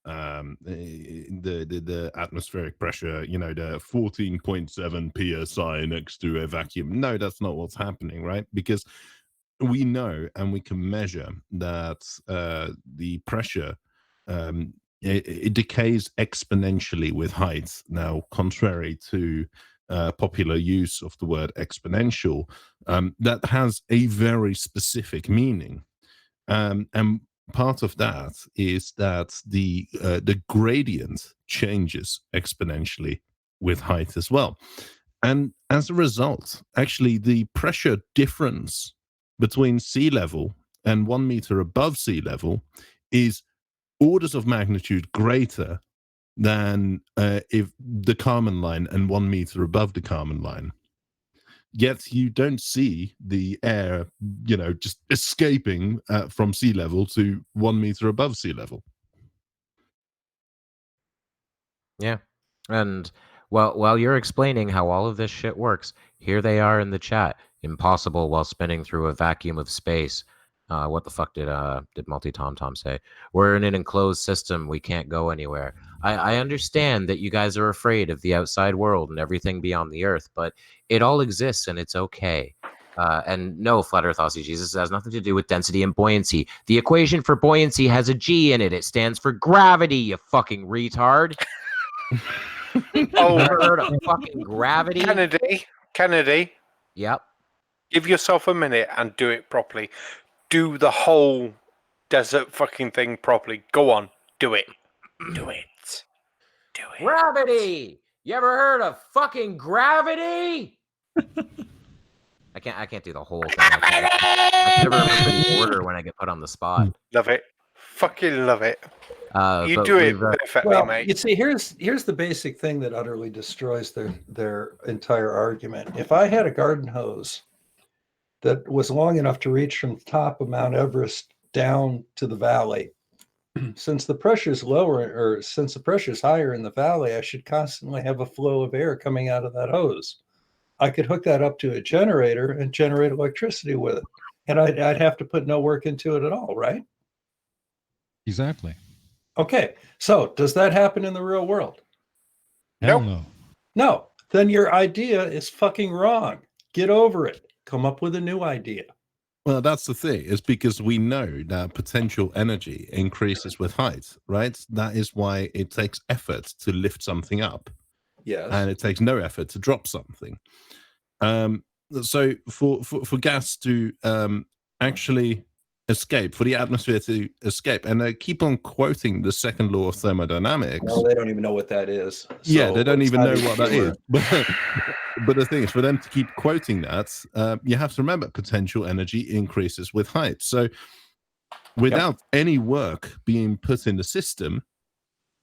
the atmospheric pressure, you know, the 14.7 psi next to a vacuum. No, that's not what's happening, right? Because we know and we can measure that the pressure it decays exponentially with height. Now, contrary to popular use of the word exponential, that has a very specific meaning, and part of that is that the gradient changes exponentially with height as well, and as a result, actually, the pressure difference between sea level and 1 meter above sea level is orders of magnitude greater than if the Kármán line and 1 meter above the Kármán line. Yet you don't see the air, you know, just escaping from sea level to 1 meter above sea level. Yeah. And while you're explaining how all of this shit works, here they are in the chat. Impossible while spinning through a vacuum of space. What the fuck did Multi Tom Tom say? We're in an enclosed system. We can't go anywhere. I understand that you guys are afraid of the outside world and everything beyond the Earth, but it all exists and it's okay. And no, Flat Earth Aussie Jesus, has nothing to do with density and buoyancy. The equation for buoyancy has a G in it. It stands for gravity, you fucking retard. Oh, never heard of fucking gravity? Kennedy. Yep. Give yourself a minute and do it properly. Do the whole desert fucking thing properly. Go on, do it. Do it. Do it. Gravity. You ever heard of fucking gravity? I can't do the whole thing. I never remember the order when I get put on the spot. Love it. Fucking love it. You But do it we've, perfectly, Well, mate. you see, here's the basic thing that utterly destroys their entire argument. If I had a garden hose that was long enough to reach from the top of Mount Everest down to the valley, since the pressure is lower, or since the pressure is higher in the valley, I should constantly have a flow of air coming out of that hose. I could hook that up to a generator and generate electricity with it, and I'd have to put no work into it at all, right? Exactly. Okay, so does that happen in the real world? Hell no. No, then your idea is fucking wrong. Get over it. Come up with a new idea. Well, that's the thing. It's because we know that potential energy increases with height, right? That is why it takes effort to lift something up. Yes. And it takes no effort to drop something. So for gas to actually escape, for the atmosphere to escape, and they keep on quoting the second law of thermodynamics. Well, they don't even know what that is. Yeah, so they don't it's even not know what that humor. is. But the thing is, for them to keep quoting that, you have to remember potential energy increases with height. So without any work being put in the system,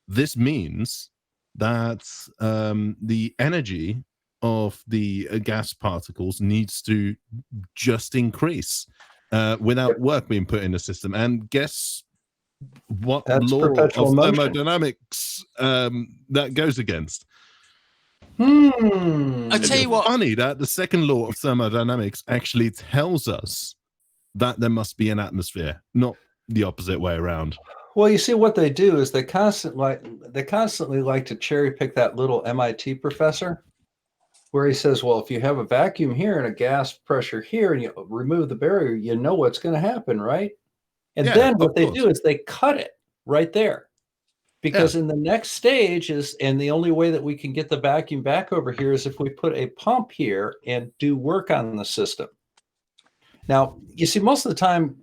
this means that the energy of the gas particles needs to just increase without work being put in the system. And guess what That's law perpetual of motion. thermodynamics that goes against? I tell you what. Funny that the second law of thermodynamics actually tells us that there must be an atmosphere, not the opposite way around. Well, you see, what they do is they constantly like to cherry pick that little MIT professor, where he says, "Well, if you have a vacuum here and a gas pressure here, and you remove the barrier, you know what's going to happen, right?" And then what they do is they cut it right there. Because in the next stage and the only way that we can get the vacuum back over here is if we put a pump here and do work on the system. Now, you see, most of the time,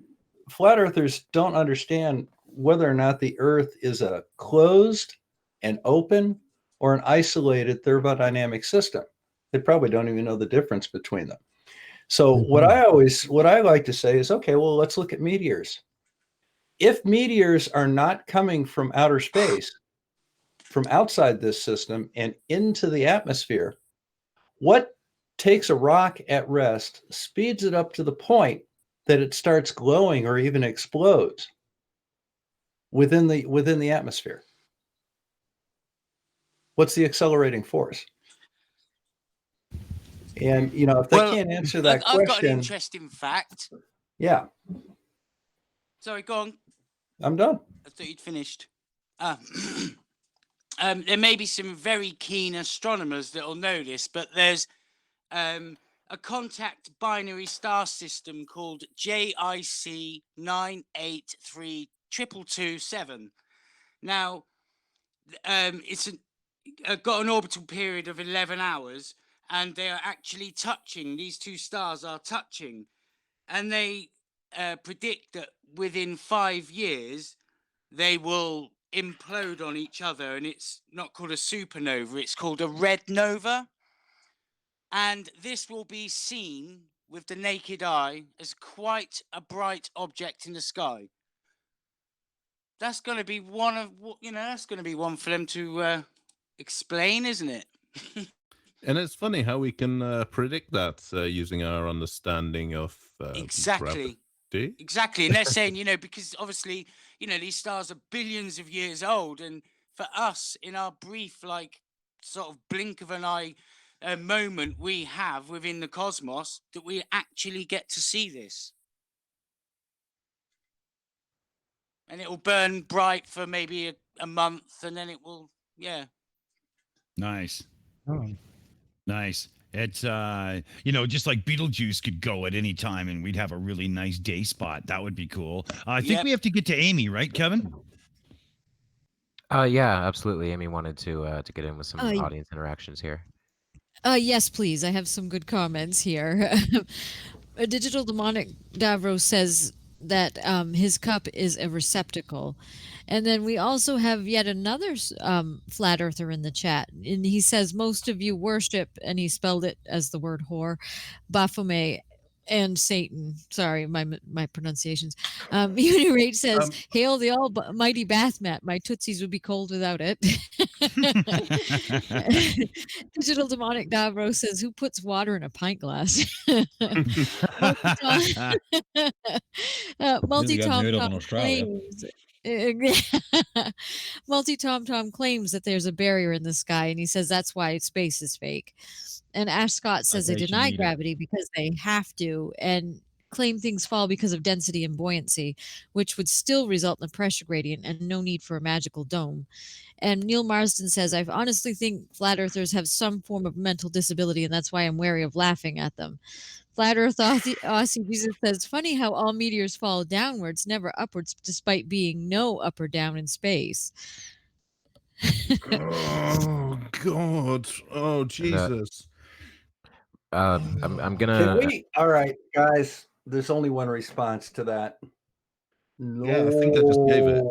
flat earthers don't understand whether or not the earth is a closed and open or an isolated thermodynamic system. They probably don't even know the difference between them. So what I like to say is, okay, well, let's look at meteors. If meteors are not coming from outer space, from outside this system and into the atmosphere, what takes a rock at rest, speeds it up to the point that it starts glowing or even explodes within the atmosphere? What's the accelerating force? And if they can't answer that question, I've got an interesting fact. Yeah. Sorry, go on. I'm done. I thought you'd finished. There may be some very keen astronomers that will know this, but there's a contact binary star system called JIC 9832227. Now, it's got an orbital period of 11 hours, and they are actually touching. These two stars are touching, and they predict that within 5 years they will implode on each other, and it's not called a supernova, it's called a red nova, and this will be seen with the naked eye as quite a bright object in the sky. That's going to be that's going to be one for them to explain, isn't it? And it's funny how we can predict that using our understanding of Exactly. gravity. Exactly. And they're saying, because obviously, these stars are billions of years old. And for us, in our brief, sort of blink of an eye moment we have within the cosmos, that we actually get to see this. And it will burn bright for maybe a month, and then it will, Nice. Oh. Nice. It's just like Beetlejuice could go at any time and we'd have a really nice day spot. That would be cool. I think we have to get to Aimee, right, Kevin? Yeah, absolutely. Aimee wanted to get in with some audience interactions here. Yes, please. I have some good comments here. A Digital Demonic Davros says that his cup is a receptacle. And then we also have yet another flat earther in the chat. And he says, most of you worship, and he spelled it as the word whore, Baphomet and Satan. Sorry, my pronunciations. Unirate says, hail the almighty bath mat. My tootsies would be cold without it. Digital Demonic Davros says, who puts water in a pint glass? Multi-Tom claims. Multi-Tom claims that there's a barrier in the sky, and he says that's why space is fake. And Ash Scott says they deny gravity because they have to. And claim things fall because of density and buoyancy, which would still result in a pressure gradient and no need for a magical dome. And Neil Marsden says, I honestly think flat earthers have some form of mental disability, and that's why I'm wary of laughing at them. Flat Earth Aussie Jesus says, funny how all meteors fall downwards, never upwards, despite being no up or down in space. Oh, God. Oh, Jesus. I'm gonna. All right, guys. There's only one response to that. No. Yeah, I think I just gave it.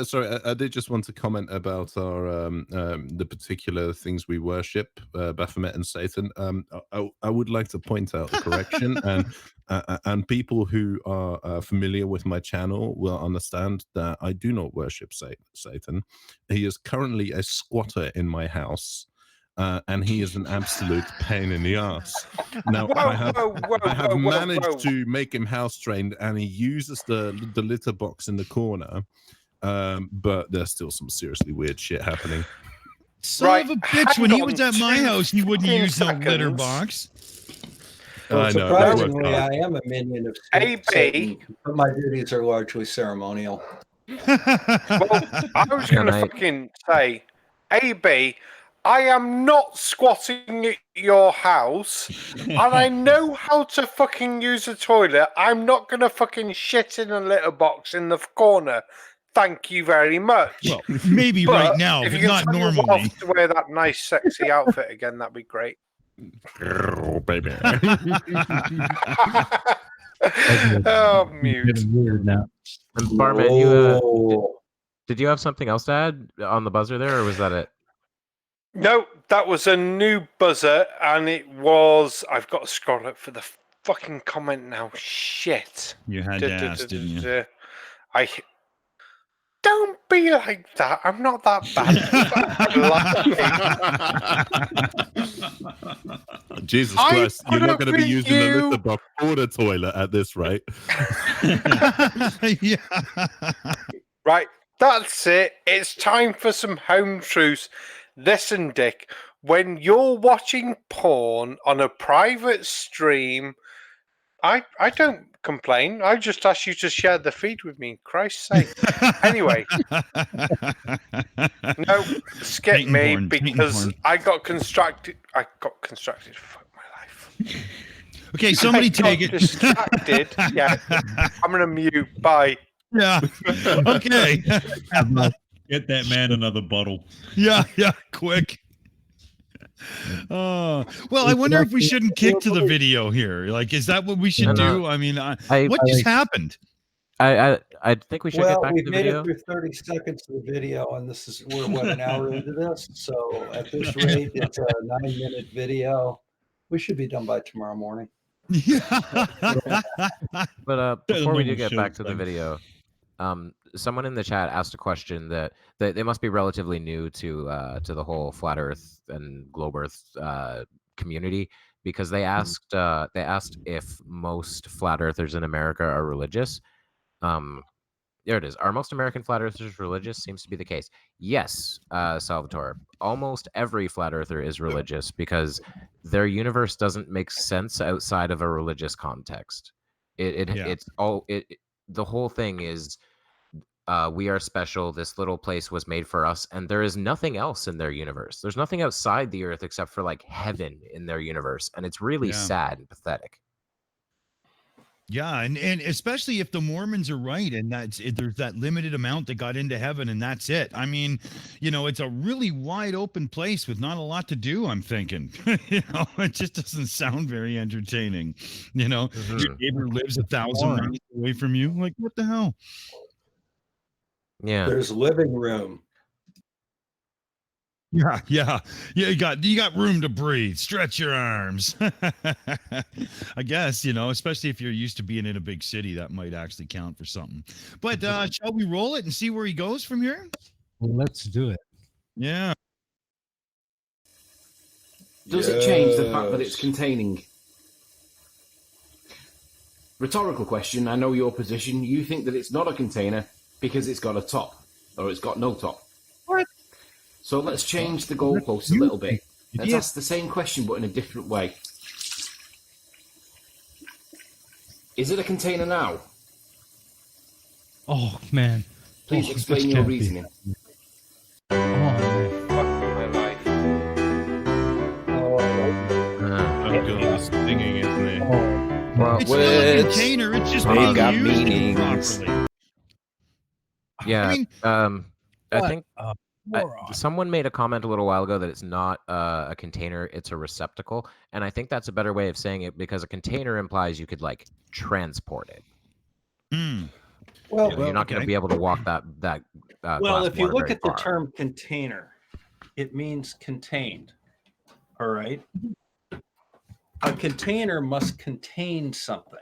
Sorry, I did just want to comment about our the particular things we worship, Baphomet and Satan. I would like to point out the correction, and people who are familiar with my channel will understand that I do not worship Satan. He is currently a squatter in my house. And he is an absolute pain in the ass. Now, I have managed to make him house trained, and he uses the litter box in the corner. But there's still some seriously weird shit happening. Son of a bitch! When he was at my house, he wouldn't use no litter box. Well, surprisingly, I am a minion of Satan, but my duties are largely ceremonial. Well, I was going to fucking say, AB, I am not squatting at your house, and I know how to fucking use a toilet. I'm not going to fucking shit in a litter box in the corner. Thank you very much. Well, maybe right now, but not normally. To wear that nice, sexy outfit again, that'd be great. Oh, baby. Oh, mute. Weird now. And Barman, did you have something else to add on the buzzer there, or was that it? No, that was a new buzzer, and it was. I've got to scroll up for the fucking comment now. Shit. You had to ask, didn't you? Don't be like that. I'm not that bad. Jesus Christ, you're not going to be using the litter box or the toilet at this rate. Yeah. Right, that's it. It's time for some home truths. Listen, Dick, when you're watching porn on a private stream, I don't complain. I just ask you to share the feed with me. Christ's sake. Anyway, no, skip me because I got constructed. Fuck my life. Okay, somebody take it. Distracted. Yeah, I'm gonna mute. Bye. Yeah. Okay. Get that man another bottle. Yeah, quick. Well, I wonder if we shouldn't kick to the video here. Like, is that what we should do? I mean, what just happened? I think we should get back to the Well, video. we made it through 30 seconds of the video, and we're what, an hour into this? So at this rate, it's a 9-minute video. We should be done by tomorrow morning. Yeah. But before we do get back to the video, someone in the chat asked a question that they must be relatively new to the whole flat Earth and globe Earth community, because they asked if most flat earthers in America are religious. There it is. Are most American flat earthers religious? Seems to be the case. Yes, Salvatore. Almost every flat earther is religious because their universe doesn't make sense outside of a religious context. The whole thing is we are special. This little place was made for us, and there is nothing else in their universe. There's nothing outside the Earth except for like heaven in their universe, and it's really sad and pathetic. Yeah, and especially if the Mormons are right, and there's that limited amount that got into heaven, and that's it. I mean, it's a really wide open place with not a lot to do, I'm thinking. It just doesn't sound very entertaining. Your neighbor lives 1,000 miles away from you. Like, what the hell? Yeah. There's living room. Yeah. You got room to breathe. Stretch your arms. I guess, especially if you're used to being in a big city, that might actually count for something. But shall we roll it and see where he goes from here? Well, let's do it. Yeah. Does it change the fact that it's containing? Rhetorical question. I know your position. You think that it's not a container because it's got a top, or it's got no top. What? So let's change the goalposts a little bit. Let's ask the same question, but in a different way. Is it a container now? Oh, man. Please Oh, explain this your can't be. reasoning. Oh, man. Oh, God, it's stinging, isn't it? Well, It's not a container. It's just being got used meanings. improperly. Yeah. I mean, I think moron. someone made a comment a little while ago that it's not a container, it's a receptacle. And I think that's a better way of saying it, because a container implies you could like transport it. Well, You're not going to be able to walk that well, glass if you water look very at the far. term container, it means contained. All right. A container must contain something.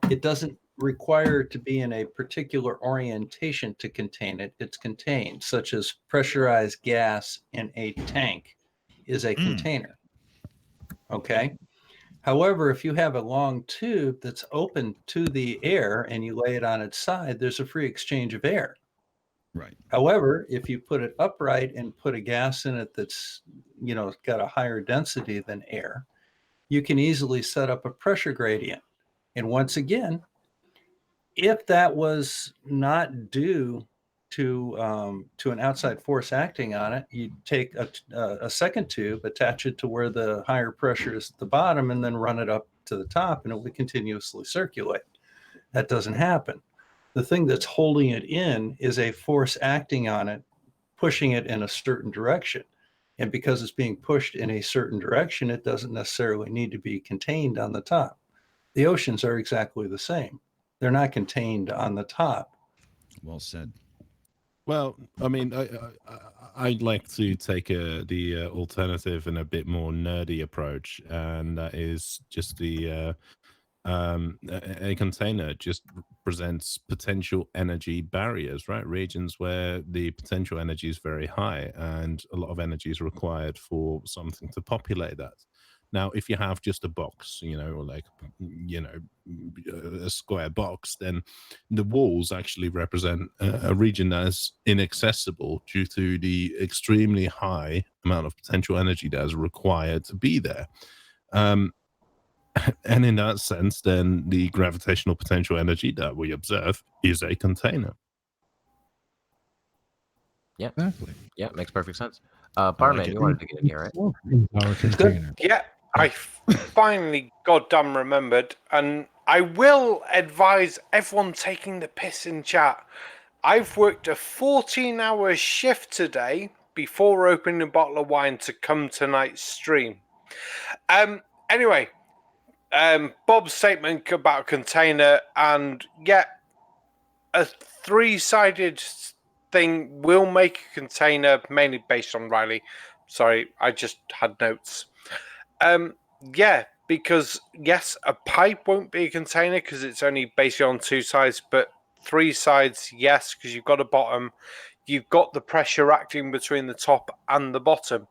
It doesn't require it to be in a particular orientation to contain it. It's contained, such as pressurized gas in a tank is a container. Okay. However, if you have a long tube that's open to the air and you lay it on its side, there's a free exchange of air. right. However, if you put it upright and put a gas in it that's, got a higher density than air, you can easily set up a pressure gradient. And once again, if that was not due to an outside force acting on it, you take a second tube, attach it to where the higher pressure is at the bottom, and then run it up to the top, and it will continuously circulate. That doesn't happen. The thing that's holding it in is a force acting on it, pushing it in a certain direction. And because it's being pushed in a certain direction, it doesn't necessarily need to be contained on the top. The oceans are exactly the same. They're not contained on the top. Well said. Well, I mean, I'd like to take the alternative and a bit more nerdy approach, and that is just a container just presents potential energy barriers, right? Regions where the potential energy is very high, and a lot of energy is required for something to populate that. Now, if you have just a box, or like, a square box, then the walls actually represent a region that is inaccessible due to the extremely high amount of potential energy that is required to be there. And in that sense, then the gravitational potential energy that we observe is a container. Yeah, Exactly. yeah, makes perfect sense. Barman, like it. you wanted to get in here, right? Our container. Yeah, I finally goddamn remembered, and I will advise everyone taking the piss in chat. I've worked a 14-hour shift today before opening a bottle of wine to come tonight's stream. Anyway, Bob's statement about container, and yeah, a three-sided thing will make a container, mainly based on Riley. Sorry, I just had notes. Yeah, because yes, a pipe won't be a container because it's only basically on two sides, but three sides, yes, because you've got a bottom, you've got the pressure acting between the top and the bottom.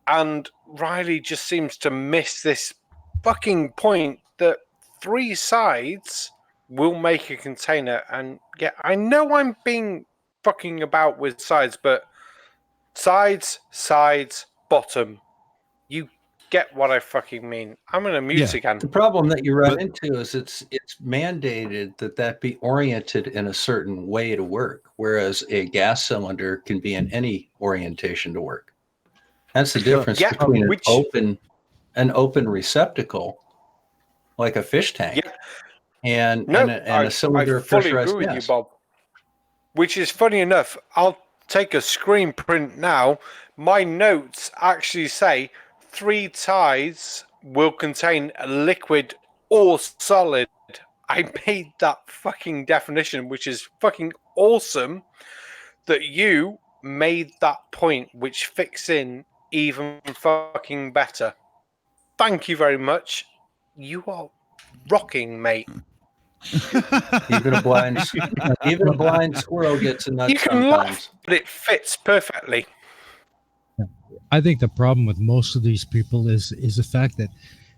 And Riley just seems to miss this fucking point that three sides will make a container. And yeah, I know I'm being fucking about with sides, but sides, bottom. You get what I fucking mean. I'm gonna mute again. The problem that you run into is it's mandated that be oriented in a certain way to work, whereas a gas cylinder can be in any orientation to work. That's the difference between an open receptacle, like a fish tank, and a cylinder of pressurized gas. With you, Bob. Which is funny enough. I'll take a screen print now. My notes actually say three tides will contain a liquid or solid. I made that fucking definition, which is fucking awesome that you made that point, which fits in even fucking better. Thank you very much. You are rocking, mate. Even a blind squirrel gets a nut You can sometimes. laugh, but it fits perfectly. I think the problem with most of these people is the fact that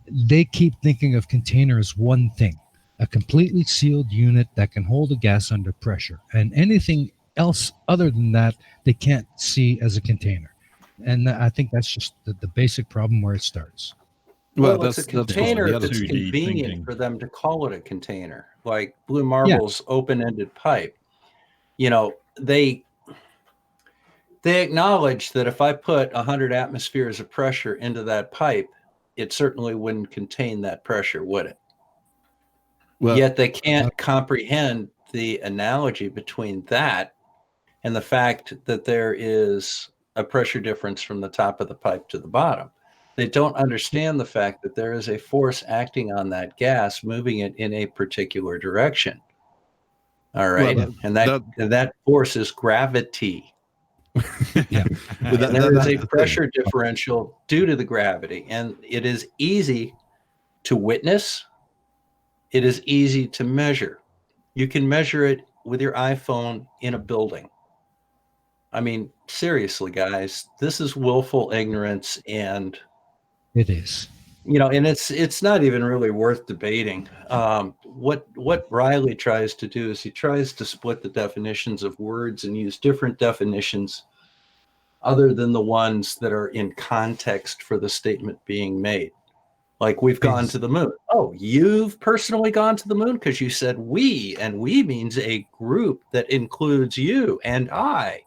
they keep thinking of container as one thing, a completely sealed unit that can hold a gas under pressure, and anything else other than that they can't see as a container. And I think that's just the basic problem where it starts. Well, it's a container that's that's 2D convenient thinking. for them to call it a container, like Blue Marble's open-ended pipe. You know, they acknowledge that if I put 100 atmospheres of pressure into that pipe, it certainly wouldn't contain that pressure, would it? Well, yet they can't comprehend the analogy between that and the fact that there is a pressure difference from the top of the pipe to the bottom. They don't understand the fact that there is a force acting on that gas, moving it in a particular direction. All right. Well, and that force is gravity. Yeah. And there is a pressure differential due to the gravity. And it is easy to witness. It is easy to measure. You can measure it with your iPhone in a building. I mean, seriously, guys, this is willful ignorance, and it is. You know, and it's not even really worth debating. What Riley tries to do is he tries to split the definitions of words and use different definitions other than the ones that are in context for the statement being made. Like, we've gone to the moon. Oh, you've personally gone to the moon because you said we, and we means a group that includes you and I.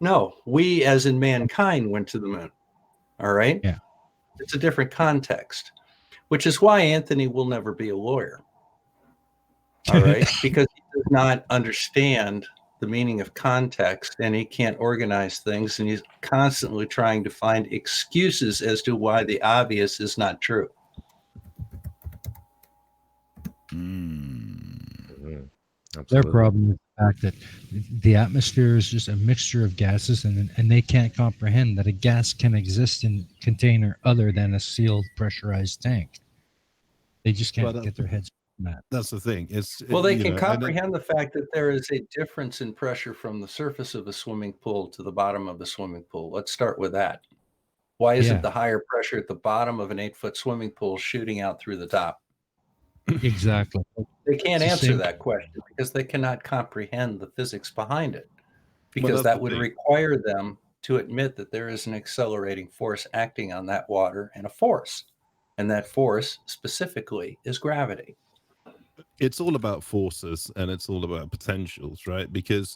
No, we as in mankind went to the moon. All right? Yeah. It's a different context, which is why Anthony will never be a lawyer. All right? Because he does not understand the meaning of context, and he can't organize things, and he's constantly trying to find excuses as to why the obvious is not true. Their problem is the fact that the atmosphere is just a mixture of gases, and they can't comprehend that a gas can exist in a container other than a sealed pressurized tank. They just can't get their heads around that. That's the thing. Well, they can comprehend the fact that there is a difference in pressure from the surface of a swimming pool to the bottom of the swimming pool. Let's start with that. Why isn't the higher pressure at the bottom of an 8-foot swimming pool shooting out through the top? Exactly. They can't It's the answer same- that question because they cannot comprehend the physics behind it. Because that's that the would thing. require them to admit that there is an accelerating force acting on that water and a force. And that force specifically is gravity. It's all about forces and it's all about potentials, right? Because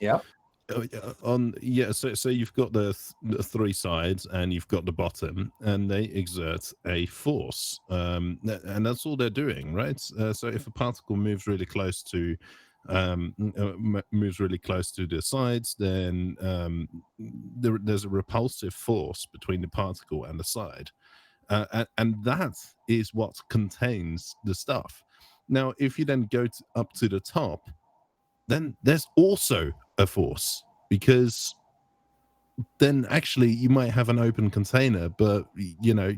so you've got the three sides and you've got the bottom, and they exert a force, and that's all they're doing, right? So if a particle moves really close to the sides, then there's a repulsive force between the particle and the side, and that is what contains the stuff. Now, if you then go up to the top, then there's also a force, because then actually you might have an open container, but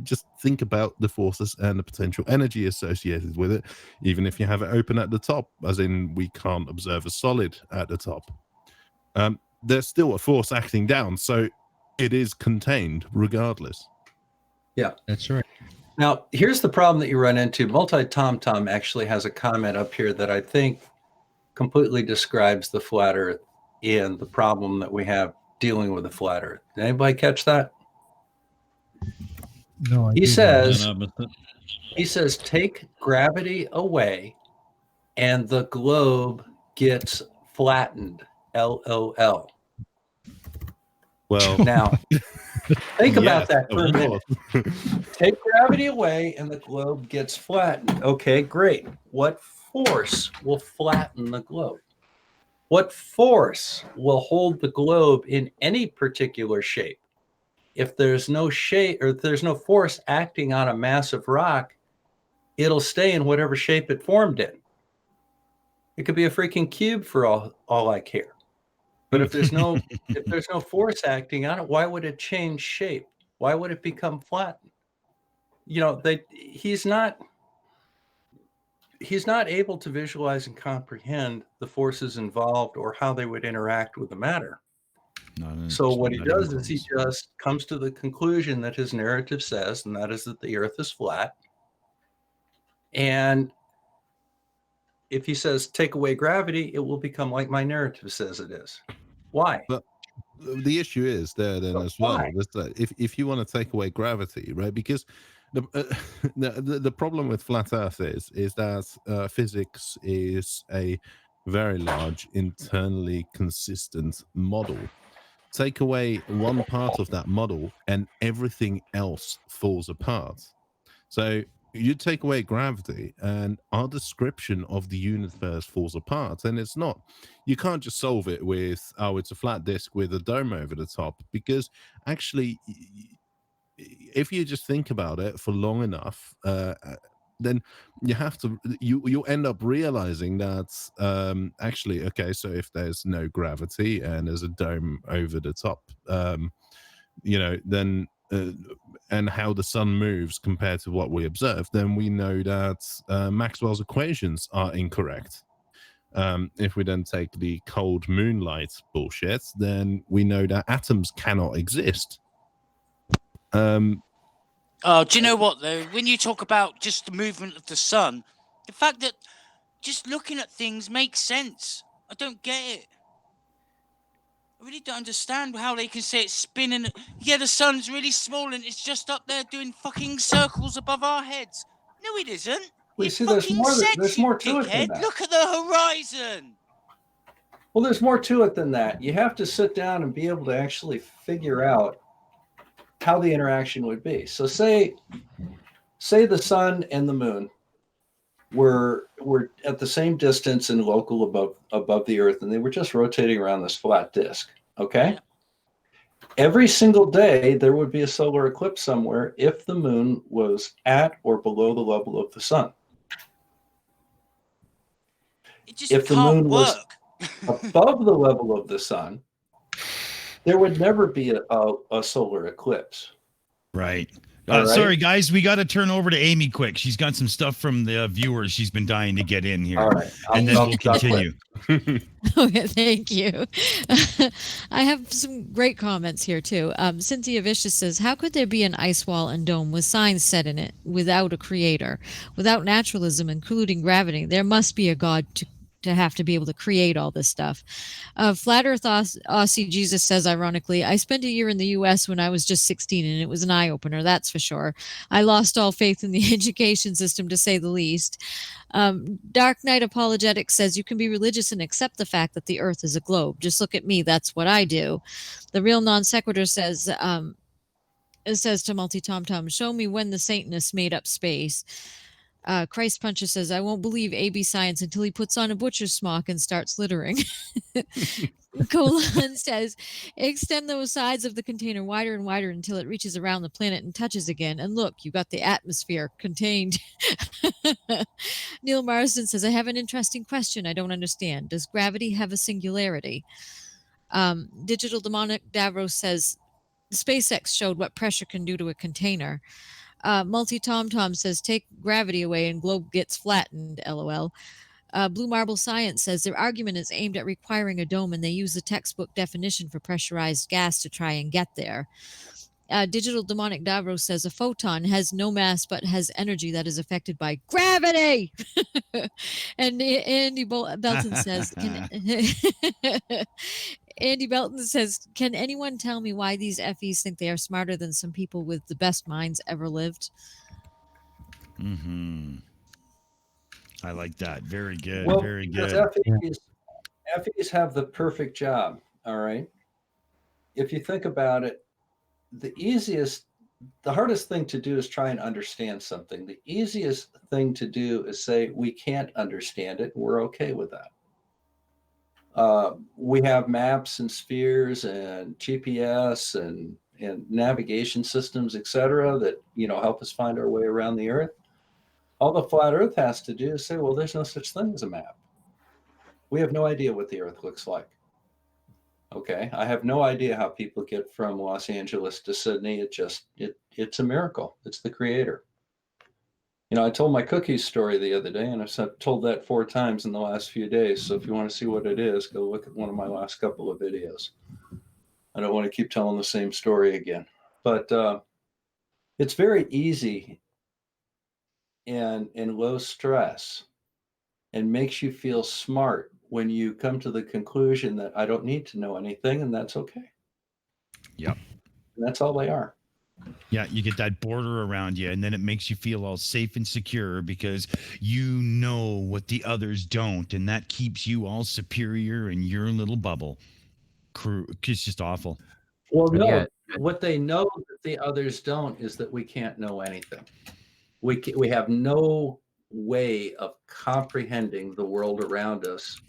just think about the forces and the potential energy associated with it. Even if you have it open at the top, as in we can't observe a solid at the top, there's still a force acting down, so it is contained regardless. Yeah, that's right. Now, here's the problem that you run into. Multi-Tom-Tom actually has a comment up here that I think completely describes the flat earth and the problem that we have dealing with the flat earth. Did anybody catch that? No, he says, take gravity away and the globe gets flattened. LOL. Well, now think about that for a minute. Take gravity away and the globe gets flattened. Okay, great. What force will flatten the globe? What force will hold the globe in any particular shape? If there's no shape, or if there's no force acting on a massive rock, it'll stay in whatever shape it formed in. It could be a freaking cube for all I care. But if there's no force acting on it, why would it change shape? Why would it become flattened? He's not able to visualize and comprehend the forces involved or how they would interact with the matter. So what he does is he just comes to the conclusion that his narrative says, and that is that the earth is flat. And if he says, take away gravity, it will become like my narrative says it is. Why? the issue is there then as well. Why? Is that if you want to take away gravity, right? Because the problem with flat Earth is that physics is a very large, internally consistent model. Take away one part of that model, and everything else falls apart. So you take away gravity and our description of the universe falls apart. And it's not, you can't just solve it with, oh, it's a flat disk with a dome over the top, because actually if you just think about it for long enough, then you have to, you'll end up realizing that actually, okay, so if there's no gravity and there's a dome over the top, then and how the sun moves compared to what we observe, then we know that Maxwell's equations are incorrect. If we then take the cold moonlight bullshit, then we know that atoms cannot exist. Oh, do you know what though? When you talk about just the movement of the sun, the fact that just looking at things makes sense. I don't get it. I really don't understand how they can say it's spinning. Yeah, the sun's really small and it's just up there doing fucking circles above our heads. No, it isn't. Well, It see, there's fucking more. said, There's you more to it than dickhead. that. Look at the horizon. Well, there's more to it than that. You have to sit down and be able to actually figure out how the interaction would be. So say the sun and the moon were at the same distance and local above the earth, and they were just rotating around this flat disk. Okay. Yeah. Every single day there would be a solar eclipse somewhere if the moon was at or below the level of the sun. It just If the can't moon was work. above the level of the sun, there would never be a solar eclipse. Right. All right. Sorry, guys, we got to turn over to Aimee quick. She's got some stuff from the viewers she's been dying to get in here. All right. And then we'll continue. Okay, thank you. I have some great comments here too. Cynthia Vicious says, how could there be an ice wall and dome with signs set in it without a creator, without naturalism, including gravity? There must be a God to have to be able to create all this stuff. Flat Earth Aussie Jesus says, ironically, I spent a year in the U.S. when I was just 16, and it was an eye-opener, that's for sure. I lost all faith in the education system, to say the least. Dark Knight Apologetics says, you can be religious and accept the fact that the Earth is a globe. Just look at me, that's what I do. The Real Non Sequitur says, it says to Multi Tom Tom, show me when the Satanists made up space. Christ Puncher says, I won't believe AB science until he puts on a butcher's smock and starts littering. Colon says, extend those sides of the container wider and wider until it reaches around the planet and touches again. And look, you got the atmosphere contained. Neil Marsden says, I have an interesting question I don't understand. Does gravity have a singularity? Digital Demonic Davros says, SpaceX showed what pressure can do to a container. Multi Tom Tom says, take gravity away and globe gets flattened, lol. Blue Marble Science says their argument is aimed at requiring a dome, and they use the textbook definition for pressurized gas to try and get there. Digital Demonic Davros says a photon has no mass but has energy that is affected by gravity. And Andy Belton says, Andy Belton says, can anyone tell me why these FEs think they are smarter than some people with the best minds ever lived? Mm-hmm. I like that. Very good. Well, very because good. FEs have the perfect job. All right. If you think about it, the hardest thing to do is try and understand something. The easiest thing to do is say, we can't understand it. We're okay with that. We have maps and spheres and GPS and navigation systems, etc., that help us find our way around the Earth. All the flat Earth has to do is say, well, there's no such thing as a map. We have no idea what the Earth looks like. Okay, I have no idea how people get from Los Angeles to Sydney. It's a miracle. It's the Creator. I told my cookies story the other day, and I've told that 4 times in the last few days. So if you want to see what it is, go look at one of my last couple of videos. I don't want to keep telling the same story again. But it's very easy and low stress and makes you feel smart when you come to the conclusion that I don't need to know anything, and that's okay. Yep. And that's all they are. Yeah, you get that border around you, and then it makes you feel all safe and secure because you know what the others don't, and that keeps you all superior in your little bubble. It's just awful. Well, no, what they know that the others don't is that we can't know anything. We have no way of comprehending the world around us,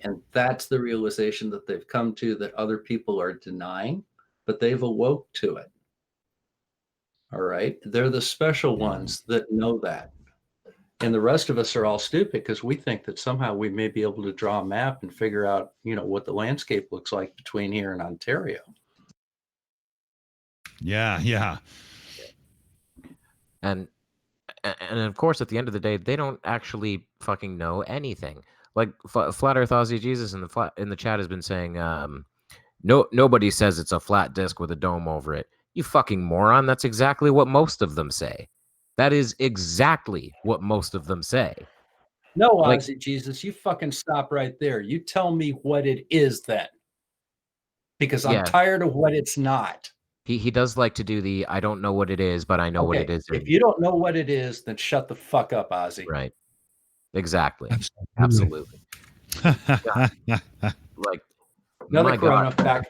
and that's the realization that they've come to that other people are denying, but they've awoke to it. All right. They're the special ones that know that. And the rest of us are all stupid because we think that somehow we may be able to draw a map and figure out, what the landscape looks like between here and Ontario. Yeah. And of course, at the end of the day, they don't actually fucking know anything. Like Flat Earth Aussie Jesus in the chat has been saying, nobody says it's a flat disc with a dome over it. You fucking moron. That's exactly what most of them say. That is exactly what most of them say. No, Aussie Jesus, you fucking stop right there. You tell me what it is then. Because I'm tired of what it's not. He does like to do the I don't know what it is, but I know what it is. If you don't know what it is, then shut the fuck up, Ozzy. Right. Exactly. Absolutely. Like another corona back.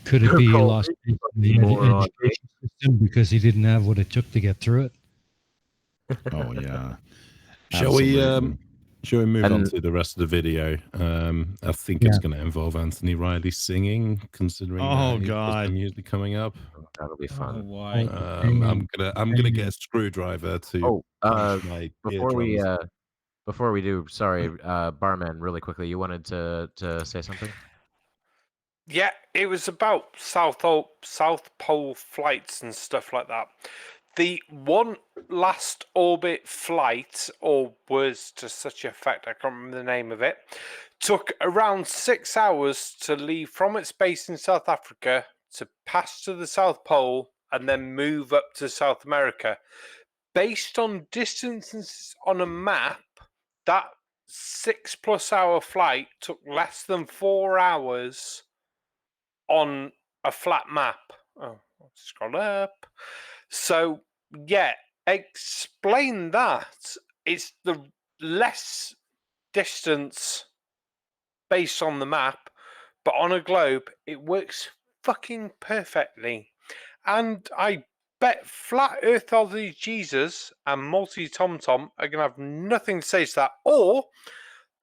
Could it be he lost the education system because he didn't have what it took to get through it? Oh yeah. Shall we move on to the rest of the video? I think it's going to involve Anthony Riley singing, considering God, usually coming up. That'll be fun. I'm gonna get a screwdriver to. Before we do, sorry, Barman, really quickly, you wanted to say something? Yeah, it was about South Pole flights and stuff like that. The one last orbit flight, or was to such effect, I can't remember the name of it, took around 6 hours to leave from its base in South Africa to pass to the South Pole and then move up to South America. Based on distances on a map, that 6+ hour flight took less than 4 hours on a flat map. Oh, I'll scroll up. So, yeah, explain that. It's the less distance based on the map, but on a globe, it works fucking perfectly. And I bet Flat Earth Aussie Jesus and Multi Tom Tom are going to have nothing to say to that. Or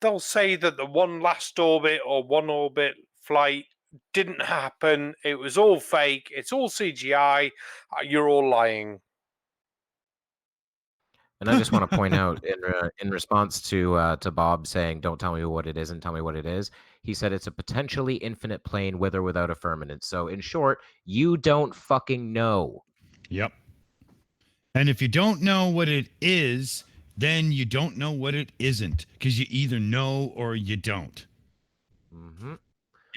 they'll say that the one last orbit or one orbit flight didn't happen. It was all fake. It's all CGI. You're all lying. And I just want to point out, in response to Bob saying, "Don't tell me what it isn't, tell me what it is," he said it's a potentially infinite plane with or without a firmament. So, in short, you don't fucking know. Yep. And if you don't know what it is, then you don't know what it isn't, because you either know or you don't. Mm-hmm.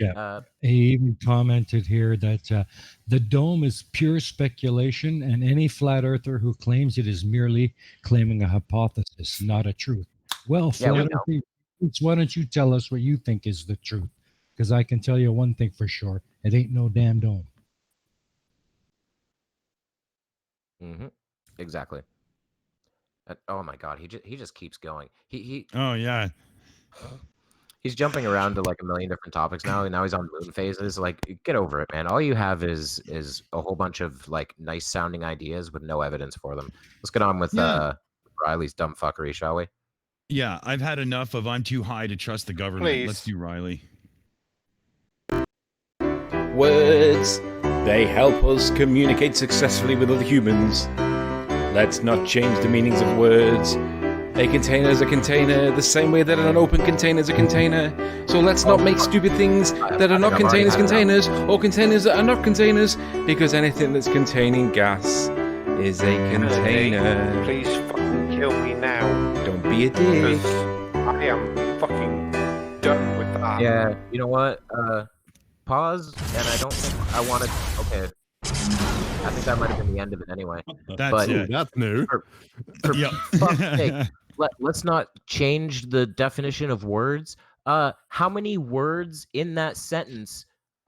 Yeah. He even commented here that the dome is pure speculation, and any flat earther who claims it is merely claiming a hypothesis, not a truth. Well, flat earthers, why don't you tell us what you think is the truth? Because I can tell you one thing for sure: it ain't no damn dome. Mm-hmm. Exactly. Oh my God, he just keeps going. He. Oh yeah. He's jumping around to like a million different topics now, and now he's on moon phases. Like, get over it, man. All you have is a whole bunch of like nice sounding ideas with no evidence for them. Let's get on with Riley's dumb fuckery, shall we? Yeah, I've had enough of I'm too high to trust the government. Please. Let's do Riley. Words. They help us communicate successfully with other humans. Let's not change the meanings of words. A container is a container, the same way that an open container is a container. So let's not make stupid things that are not containers, or containers that are not containers, because anything that's containing gas is a container. Please fucking kill me now. Don't be a dick. I am fucking done with that. Yeah, you know what? Pause, and I don't think I wanted... Okay. I think that might have been the end of it anyway. That's new. For fuck's sake, let's not change the definition of words. How many words in that sentence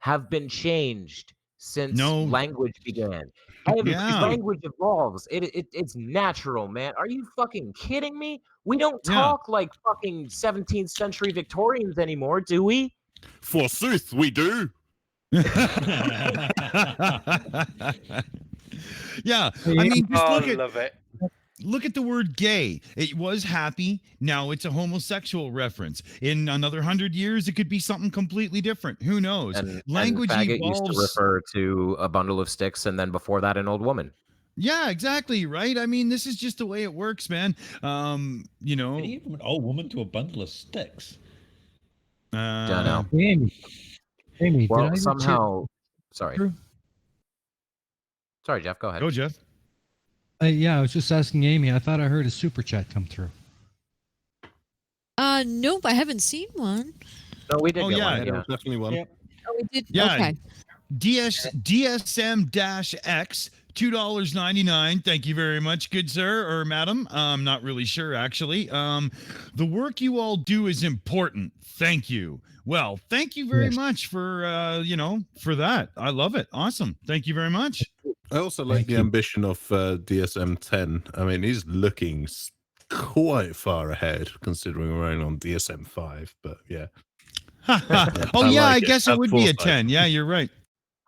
have been changed since No. language began. Yeah. Language evolves. It's natural, man. Are you fucking kidding me? We don't Yeah. talk like fucking 17th century Victorians anymore, do we? Forsooth, we do. Yeah. I mean, just Oh, look at love it. Look at the word gay. It was happy. Now it's a homosexual reference. In another 100 years, it could be something completely different. Who knows? Language and faggot evolves. used to refer to a bundle of sticks, and then before that, an old woman. Yeah, exactly. Right. I mean, this is just the way it works, man. You know, Even from an old woman to a bundle of sticks. Don't know. Amy, Well, did I somehow. Sorry. Sorry, Jeff. Go ahead. Go, Jeff. Yeah, I was just asking Amy. I thought I heard a super chat come through. Nope, I haven't seen one. No, we did. Oh, get yeah, one, There was definitely one. Oh, we did. Yeah. Okay. DSM-X, $2.99. Thank you very much, good sir or madam. I'm not really sure, actually. The work you all do is important. Thank you. Well, thank you very much for, for that. I love it. Awesome. Thank you very much. I also like the ambition of DSM-10. I mean, he's looking quite far ahead, considering we're only on DSM-5. But yeah. I guess it would be a 10. Yeah, you're right.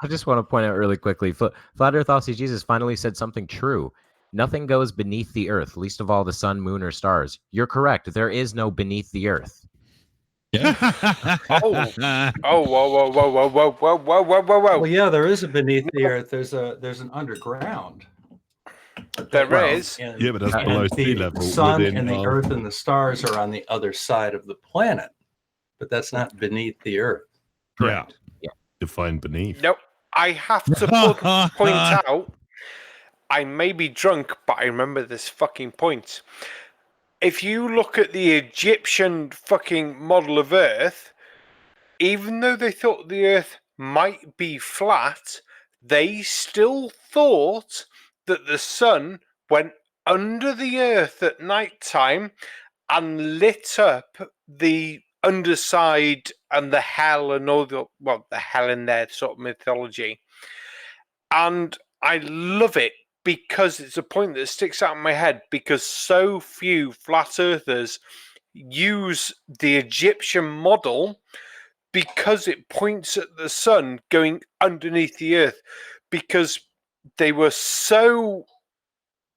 I just want to point out really quickly, Flat Earth Aussie Jesus finally said something true. Nothing goes beneath the earth, least of all the sun, moon, or stars. You're correct. There is no beneath the earth. Whoa, whoa. Well, yeah, there is a beneath the earth. There's an underground. There is. Yeah, but that's below sea level. The sun within and the our- earth and the stars are on the other side of the planet, but that's not beneath the earth. Correct. Yeah. Define beneath. Nope. I have to point out, I may be drunk, but I remember this fucking point. If you look at the Egyptian fucking model of Earth, even though they thought the Earth might be flat, they still thought that the sun went under the Earth at night time and lit up the underside and the hell and all the hell in their sort of mythology. And I love it because it's a point that sticks out in my head because so few flat earthers use the Egyptian model because it points at the sun going underneath the earth, because they were so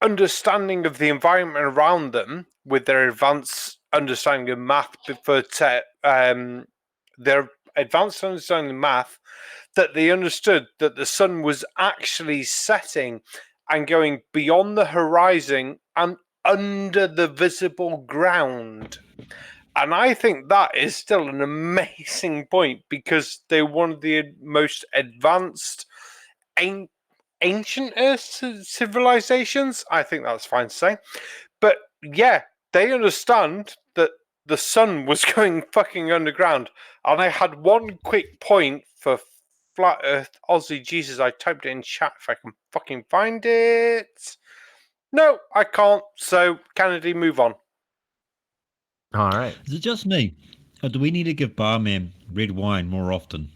understanding of the environment around them with their advanced understanding of math their advanced understanding of math, that they understood that the sun was actually setting and going beyond the horizon and under the visible ground. And I think that is still an amazing point because they're one of the most advanced ancient Earth civilizations. I think that's fine to say. But yeah, they understand that the sun was going fucking underground. And I had one quick point for Flat Earth Aussie Jesus. I typed it in chat if I can fucking find it. No, I can't. So, Kennedy, move on. All right. Is it just me? Or do we need to give Barman red wine more often?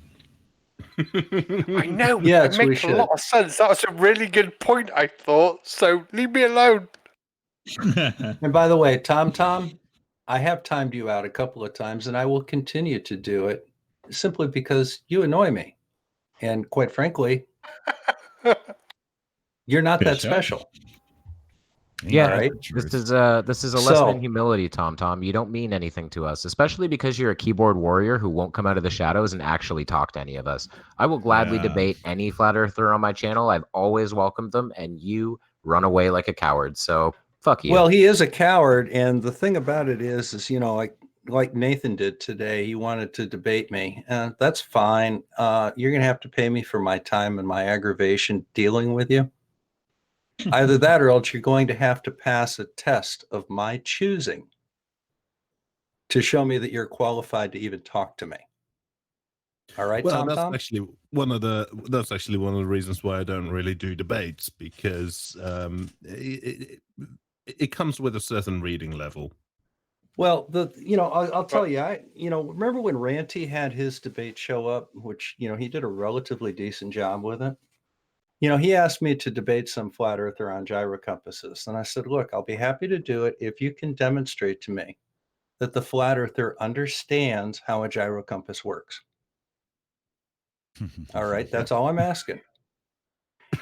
I know. Yes, it we makes a should. lot of sense. That was a really good point, I thought. So, leave me alone. And by the way, Tom, I have timed you out a couple of times, and I will continue to do it simply because you annoy me. And quite frankly, you're not that special. Yeah, All right? this is a lesson in humility, Tom. You don't mean anything to us, especially because you're a keyboard warrior who won't come out of the shadows and actually talk to any of us. I will gladly debate any flat earther on my channel. I've always welcomed them, and you run away like a coward. So fuck you. Well, he is a coward, and the thing about it is like Nathan did today. He wanted to debate me, and that's fine. You're gonna have to pay me for my time and my aggravation dealing with you. Either that, or else you're going to have to pass a test of my choosing to show me that you're qualified to even talk to me. All right, well, Tom. actually one of the reasons why I don't really do debates, because it comes with a certain reading level. Well, I'll tell you, remember when Ranty had his debate show up, which, he did a relatively decent job with it. He asked me to debate some flat earther on gyrocompasses. And I said, look, I'll be happy to do it if you can demonstrate to me that the flat earther understands how a gyrocompass works. All right. That's all I'm asking.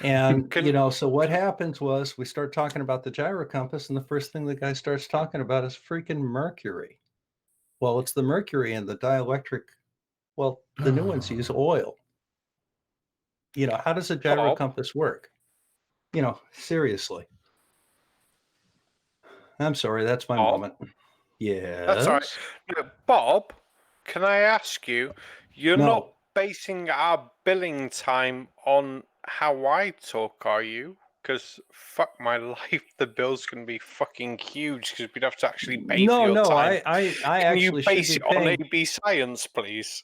And, so what happens was we start talking about the gyrocompass, and the first thing the guy starts talking about is freaking mercury. Well, it's the mercury and the dielectric. Well, the new ones use oil. How does a gyrocompass work? Seriously. I'm sorry, that's my moment. Yeah. That's all right. No, Bob, can I ask you, you're not basing our billing time on how I talk, are you? Because fuck my life, the bill's going to be fucking huge because we'd have to actually pay for your time. I Can actually you base should it be on paying. AB Science, please?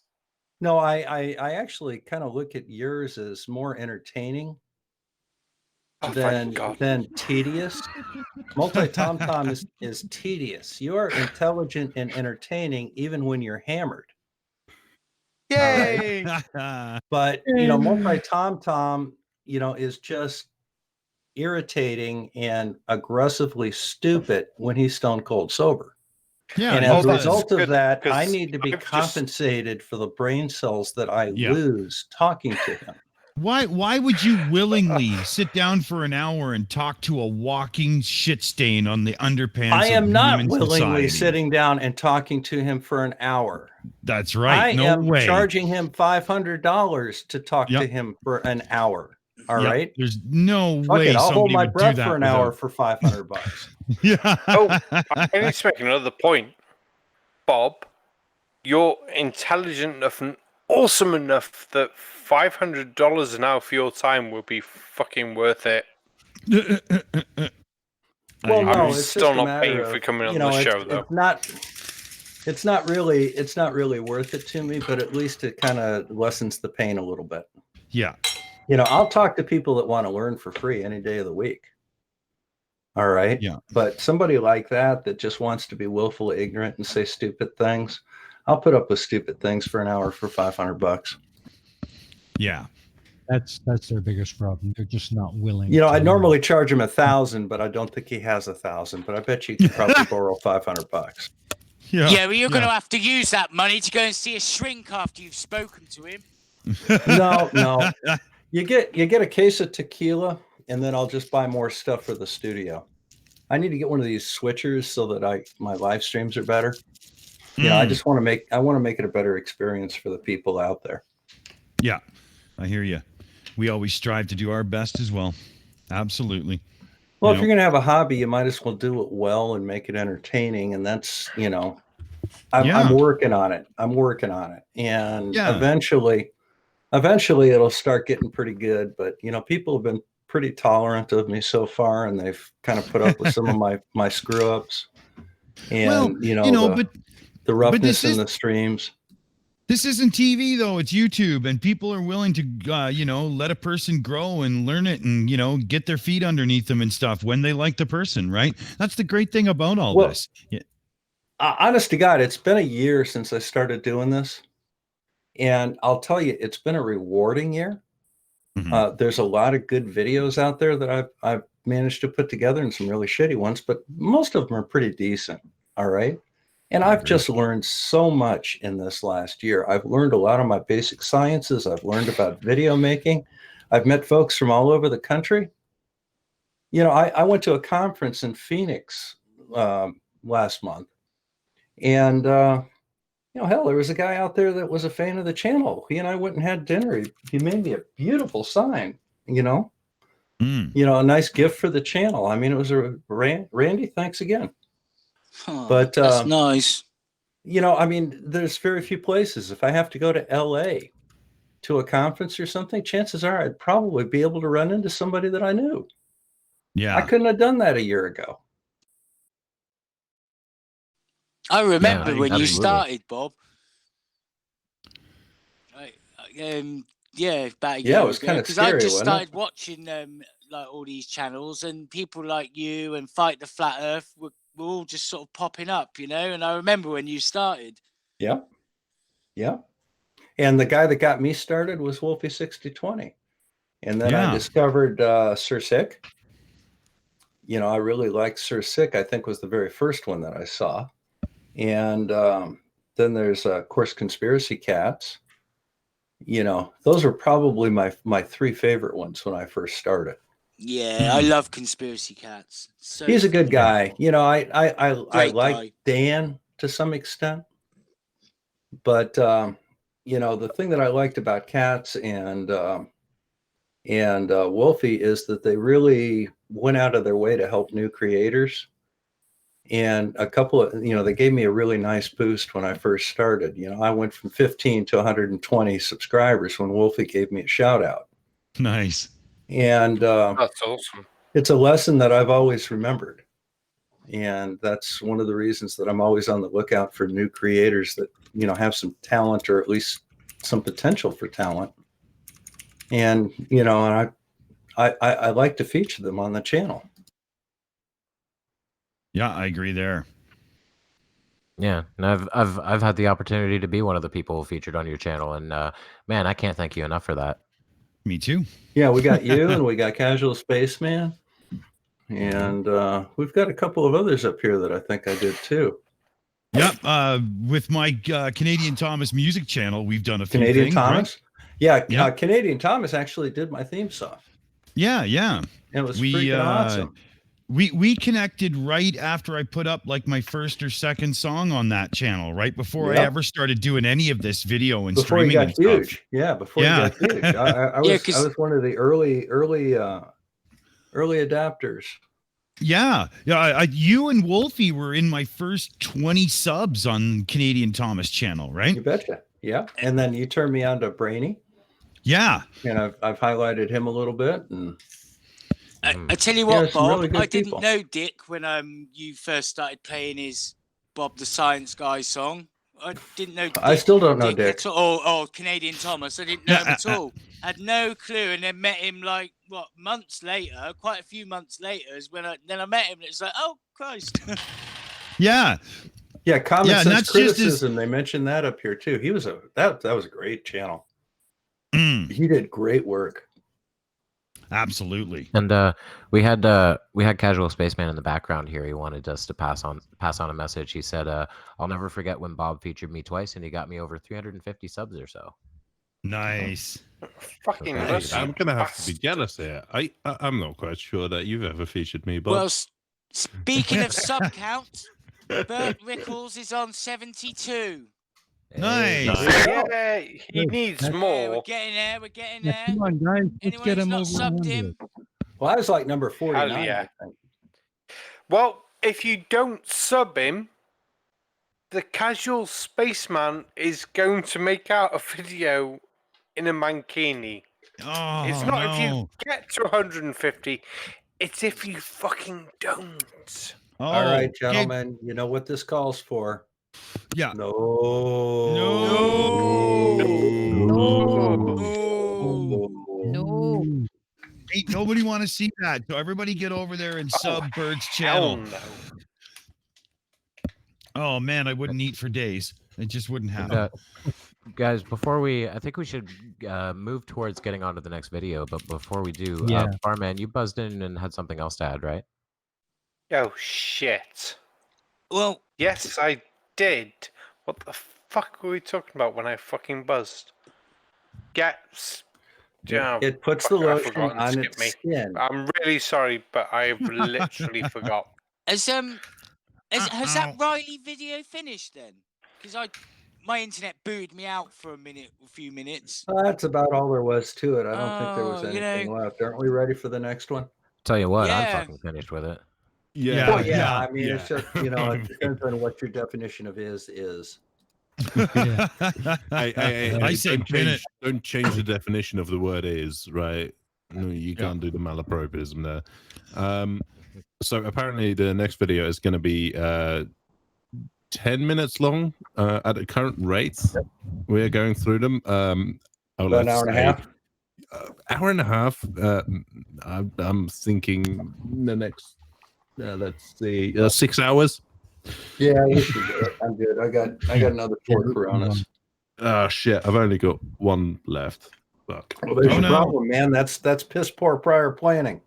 No, I actually kind of look at yours as more entertaining than tedious. Multi-tom-tom is tedious. You are intelligent and entertaining even when you're hammered. Yay! But multi-tom-tom, is just irritating and aggressively stupid when he's stone cold sober. Yeah, and as a result of that, I need to be compensated for the brain cells that I lose talking to him. Why would you willingly sit down for an hour and talk to a walking shit stain on the underpants I am of not human willingly society? sitting down and talking to him for an hour. That's right. I am charging him $500 to talk to him for an hour. All right. There's no Fuck way it, I'll hold somebody my would breath do that for an hour for $500. Yeah. Oh, I need to make another point. Bob, you're intelligent enough and awesome enough that $500 an hour for your time would be fucking worth it. Well, no, I'm it's still just a not matter paying of, for coming on the show, though. It's not really worth it to me, but at least it kind of lessens the pain a little bit. Yeah. I'll talk to people that want to learn for free any day of the week. All right. Yeah. But somebody like that just wants to be willfully ignorant and say stupid things, I'll put up with stupid things for an hour for $500. Yeah. That's their biggest problem. They're just not willing. I normally charge him 1,000, but I don't think he has 1,000. But I bet you can probably borrow $500. Yeah, well, you're going to have to use that money to go and see a shrink after you've spoken to him. No. You get a case of tequila, and then I'll just buy more stuff for the studio. I need to get one of these switchers so that my live streams are better. I just want to make it a better experience for the people out there. Yeah, I hear you. We always strive to do our best as well. Absolutely. Well, if you're going to have a hobby, you might as well do it well and make it entertaining. And that's, I'm working on it. And eventually it'll start getting pretty good. But, people have been pretty tolerant of me so far, and they've kind of put up with some of my screw ups and, the roughness in the streams. This isn't TV, though. It's YouTube, and people are willing to, let a person grow and learn it and, get their feet underneath them and stuff when they like the person, right? That's the great thing about all this. Yeah. Honest to God, it's been a year since I started doing this. And I'll tell you, it's been a rewarding year. Mm-hmm. There's a lot of good videos out there that I've managed to put together, and some really shitty ones, but most of them are pretty decent. All right. And I've just learned so much in this last year. I've learned a lot of my basic sciences. I've learned about video making. I've met folks from all over the country. I went to a conference in Phoenix last month. And, hell, there was a guy out there that was a fan of the channel. He and I went and had dinner. He made me a beautiful sign, a nice gift for the channel. I mean, it was Randy, thanks again. But that's nice. There's very few places. If I have to go to LA to a conference or something, chances are I'd probably be able to run into somebody that I knew. Yeah. I couldn't have done that a year ago. I remember when you started, Bob. About a year it was kind of scary, because I just started watching like all these channels, and people like you and Fight the Flat Earth were were all just sort of popping up, you know. And I remember when you started. Yeah. And the guy that got me started was Wolfie6020. And then I discovered Sir Sick. You know, I really liked Sir Sick, I think was the very first one that I saw. And then there's, of course, Conspiracy Cats. You know, those were probably my three favorite ones when I first started. Yeah, I love Conspiracy Cats. So he's a good guy. You know, I like guy. Dan to some extent. But, you know, the thing that I liked about Cats and Wolfie is that they really went out of their way to help new creators. And a couple of, you know, they gave me a really nice boost when I first started. You know, I went from 15 to 120 subscribers when Wolfie gave me a shout out. Nice. And that's awesome. It's a lesson that I've always remembered. And that's one of the reasons that I'm always on the lookout for new creators that, you know, have some talent or at least some potential for talent. And, you know, and I like to feature them on the channel. Yeah, I agree there. Yeah, and I've had the opportunity to be one of the people featured on your channel, and man, I can't thank you enough for that. Me too. Yeah, we got you, and we got Casual Spaceman, and we've got a couple of others up here that I think I did too. Yep, with my Canadian Thomas music channel, we've done a few Canadian things, Thomas. Right? Yeah, Canadian Thomas actually did my theme song. Yeah. It was freaking awesome. We connected right after I put up like my first or second song on that channel, right before I ever started doing any of this video and before streaming. He got and stuff. huge. Yeah, before he got huge. I was one of the early adapters. Yeah. You and Wolfie were in my first 20 subs on Canadian Thomas channel, right? You betcha. Yeah, and then you turned me on to Brainy. Yeah, and I've highlighted him a little bit and. I tell you what, Bob, really I didn't know Dick when you first started playing his Bob the Science Guy song. I didn't know. I still don't know Dick. Or Canadian Thomas. I didn't know him at all. Had no clue, and then met him like months later, quite a few months later, is when I met him. And it's like, oh Christ. Yeah. Yeah, Common Sense Criticism. They mentioned that up here too. He was that was a great channel. He did great work. Absolutely. And we had Casual Spaceman in the background here. He wanted us to pass on a message. He said, "I'll never forget when Bob featured me twice, and he got me over 350 subs or so." Nice. Fucking I'm gonna have to be jealous here. I'm not quite sure that you've ever featured me, Bob. Well, speaking of sub count, Bert Rickles is on 72. Nice. Yeah, he needs more. We're getting there. Yeah, come on, guys. Let's get him over subbed him. Well, I was like number 49. Hell yeah. I think. Well, if you don't sub him, the Casual Spaceman is going to make out a video in a mankini. Oh, it's not if you get to 150. It's if you fucking don't. Oh, all right, gentlemen. You know what this calls for. Yeah. No. Ain't nobody want to see that. So everybody get over there and sub Bert's channel. No. Oh man, I wouldn't eat for days. It just wouldn't happen. Guys, I think we should move towards getting on to the next video. But before we do, Barman, you buzzed in and had something else to add, right? Oh shit. Well, yes, I did. What the fuck were we talking about when I fucking buzzed? It puts the lotion on its skin. I'm really sorry, but I've literally forgot. Has that Riley video finished then? Because my internet booed me out for a few minutes. That's about all there was to it. I don't think there was anything left. Aren't we ready for the next one? Tell you what, I'm fucking finished with it. Yeah. Well, yeah. I mean, it's just, it depends on what your definition of is. I say don't change the definition of the word is, right? No, you can't do the malapropism there. So apparently the next video is going to be 10 minutes long at the current rate. We're going through them. About an hour and a half? Hour and a half. I'm thinking the next let's see, 6 hours. Yeah, you should do it. I'm good. I got another 4 Coronas. Shit, I've only got 1 left. Fuck. Well, there's your problem, man. That's piss poor prior planning.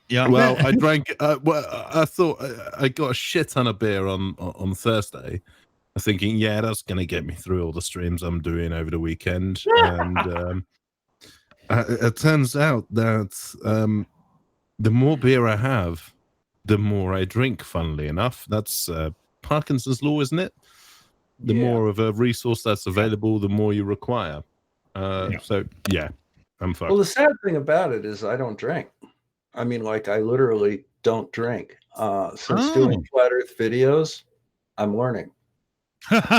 Yeah. Well, I drank. I thought I got a shit ton of beer on Thursday. I'm thinking, yeah, that's gonna get me through all the streams I'm doing over the weekend. And it turns out that the more beer I have, the more I drink. Funnily enough, that's Parkinson's law, isn't it? The more of a resource that's available, the more you require. So yeah, I'm fine. Well, the sad thing about it is I don't drink. I mean, like, I literally don't drink. Since doing flat Earth videos, I'm learning. Yeah,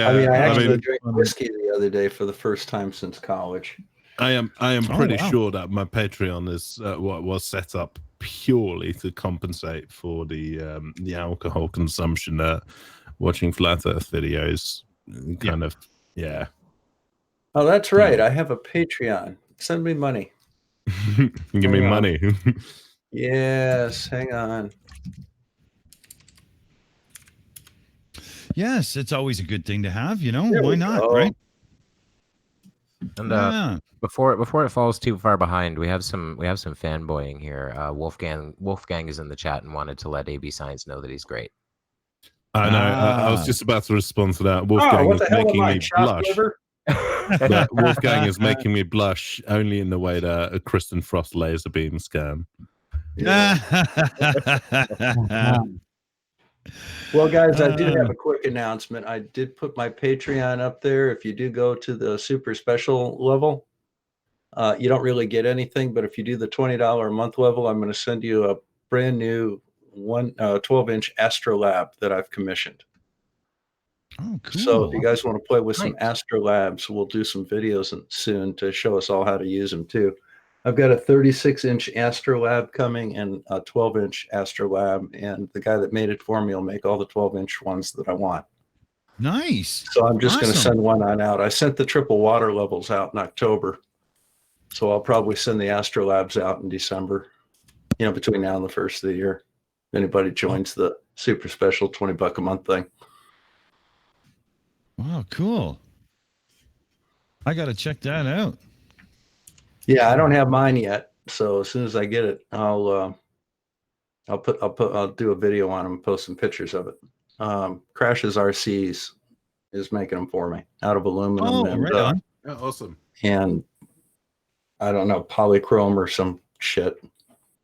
I mean, I actually drank whiskey the other day for the first time since college. I am pretty sure that my Patreon is what was set up purely to compensate for the alcohol consumption. Watching flat Earth videos, kind of, yeah. Oh, that's right. I have a Patreon. Send me money. Give me money. Yes, hang on. Yes, it's always a good thing to have, you know. Why not, right? And before it falls too far behind, we have some fanboying here. Wolfgang is in the chat and wanted to let AB Science know that he's great. I know. I was just about to respond to that. Wolfgang is making me blush. But Wolfgang is making me blush only in the way that a Kristen Frost laser beam scam. Yeah. Well, guys, I do have a quick announcement. I did put my Patreon up there. If you do go to the super special level, you don't really get anything. But if you do the $20 a month level, I'm going to send you a brand new 12-inch Astrolab that I've commissioned. Oh, cool. So if you guys want to play with some Astrolabs, we'll do some videos soon to show us all how to use them too. I've got a 36-inch Astrolab coming and a 12-inch Astrolab, and the guy that made it for me will make all the 12-inch ones that I want. Nice. So I'm just going to send one on out. I sent the triple water levels out in October, so I'll probably send the Astrolabs out in December, you know, between now and the first of the year. If anybody joins the super special $20 a month thing. Wow, cool. I got to check that out. Yeah, I don't have mine yet, so as soon as I get it, I'll do a video on them and post some pictures of it. Crashes RCs is making them for me out of aluminum. Oh, and, right on. Awesome. And I don't know, polychrome or some shit,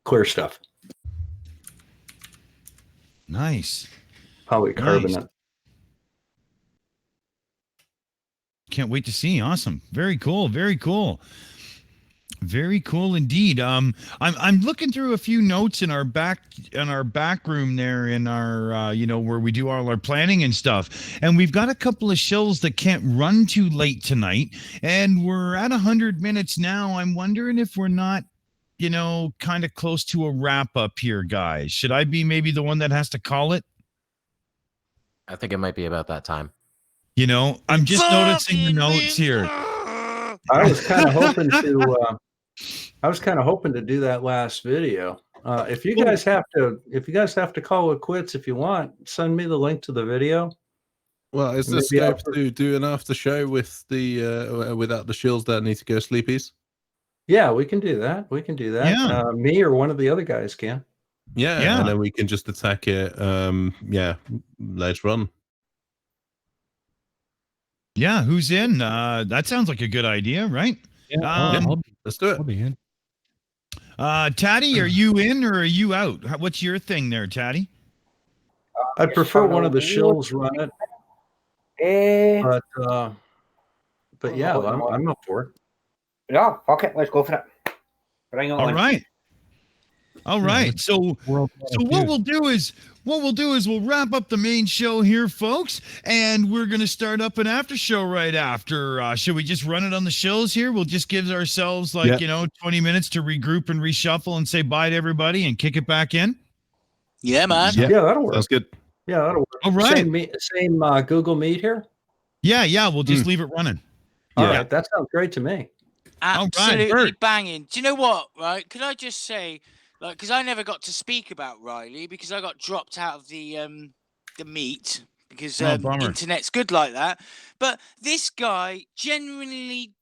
clear stuff. Nice. Polycarbonate. Nice. Can't wait to see. Awesome. Very cool. Very cool. Very cool indeed. I'm looking through a few notes in our back room there in our where we do all our planning and stuff, and we've got a couple of shills that can't run too late tonight, and we're at 100 minutes now. I'm wondering if we're not, kind of close to a wrap up here, guys. Should I be maybe the one that has to call it? I think it might be about that time. I'm just noticing the notes here. I was kind of hoping to do that last video. If you guys have to call it quits, if you want, send me the link to the video. Well, is there scope to do an after show with the without the shills that need to go sleepies? Yeah, we can do that. Yeah. Me or one of the other guys can. Yeah, and then we can just attack it. Later on. Yeah, who's in? That sounds like a good idea, right? Yeah, let's do it. I'll be in. Tatty, are you in or are you out? What's your thing there, Tatty? I'd prefer one of the shills run it. But yeah, I'm up for it. Yeah, fuck it. Let's go for it. Bring it on. All right. So what we'll do is we'll wrap up the main show here, folks, and we're going to start up an after show right after. Should we just run it on the shows here? We'll just give ourselves 20 minutes to regroup and reshuffle and say bye to everybody and kick it back in. Yeah, man. Yeah, that'll work. Sounds good. Yeah, that'll work. All right. Same Google Meet here? Yeah. We'll just leave it running. All right. That sounds great to me. Absolutely banging. Do you know what? Right? Could I just say, like, because I never got to speak about Riley because I got dropped out of the meet because internet's good like that. But this guy genuinely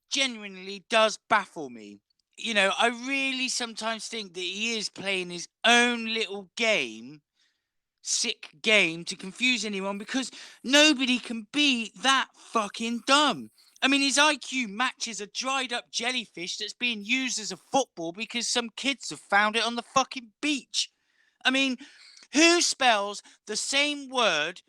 does baffle me. You know, I really sometimes think that he is playing his own little game, sick game to confuse anyone because nobody can be that fucking dumb. I mean, his IQ matches a dried up jellyfish that's being used as a football because some kids have found it on the fucking beach. I mean, who spells the same word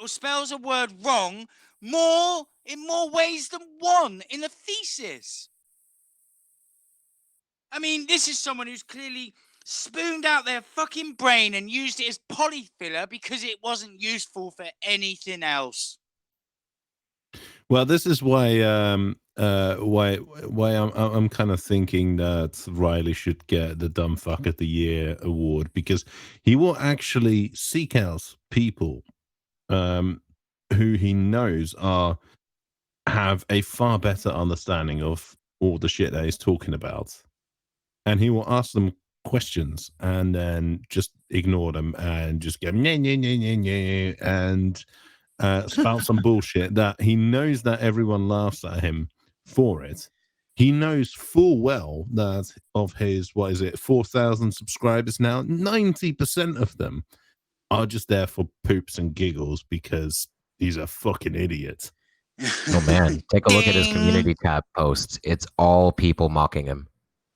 or spells a word wrong in more ways than one in a thesis? I mean, this is someone who's clearly spooned out their fucking brain and used it as polyfiller because it wasn't useful for anything else. Well, this is why I'm kind of thinking that Riley should get the Dumb Fuck of the Year award, because he will actually seek out people who he knows have a far better understanding of all the shit that he's talking about, and he will ask them questions and then just ignore them and just go and spout some bullshit that he knows that everyone laughs at him for it. He knows full well that of his 4,000 subscribers now, 90% of them are just there for poops and giggles because he's a fucking idiot. Oh man, take a look at his community tab posts. It's all people mocking him.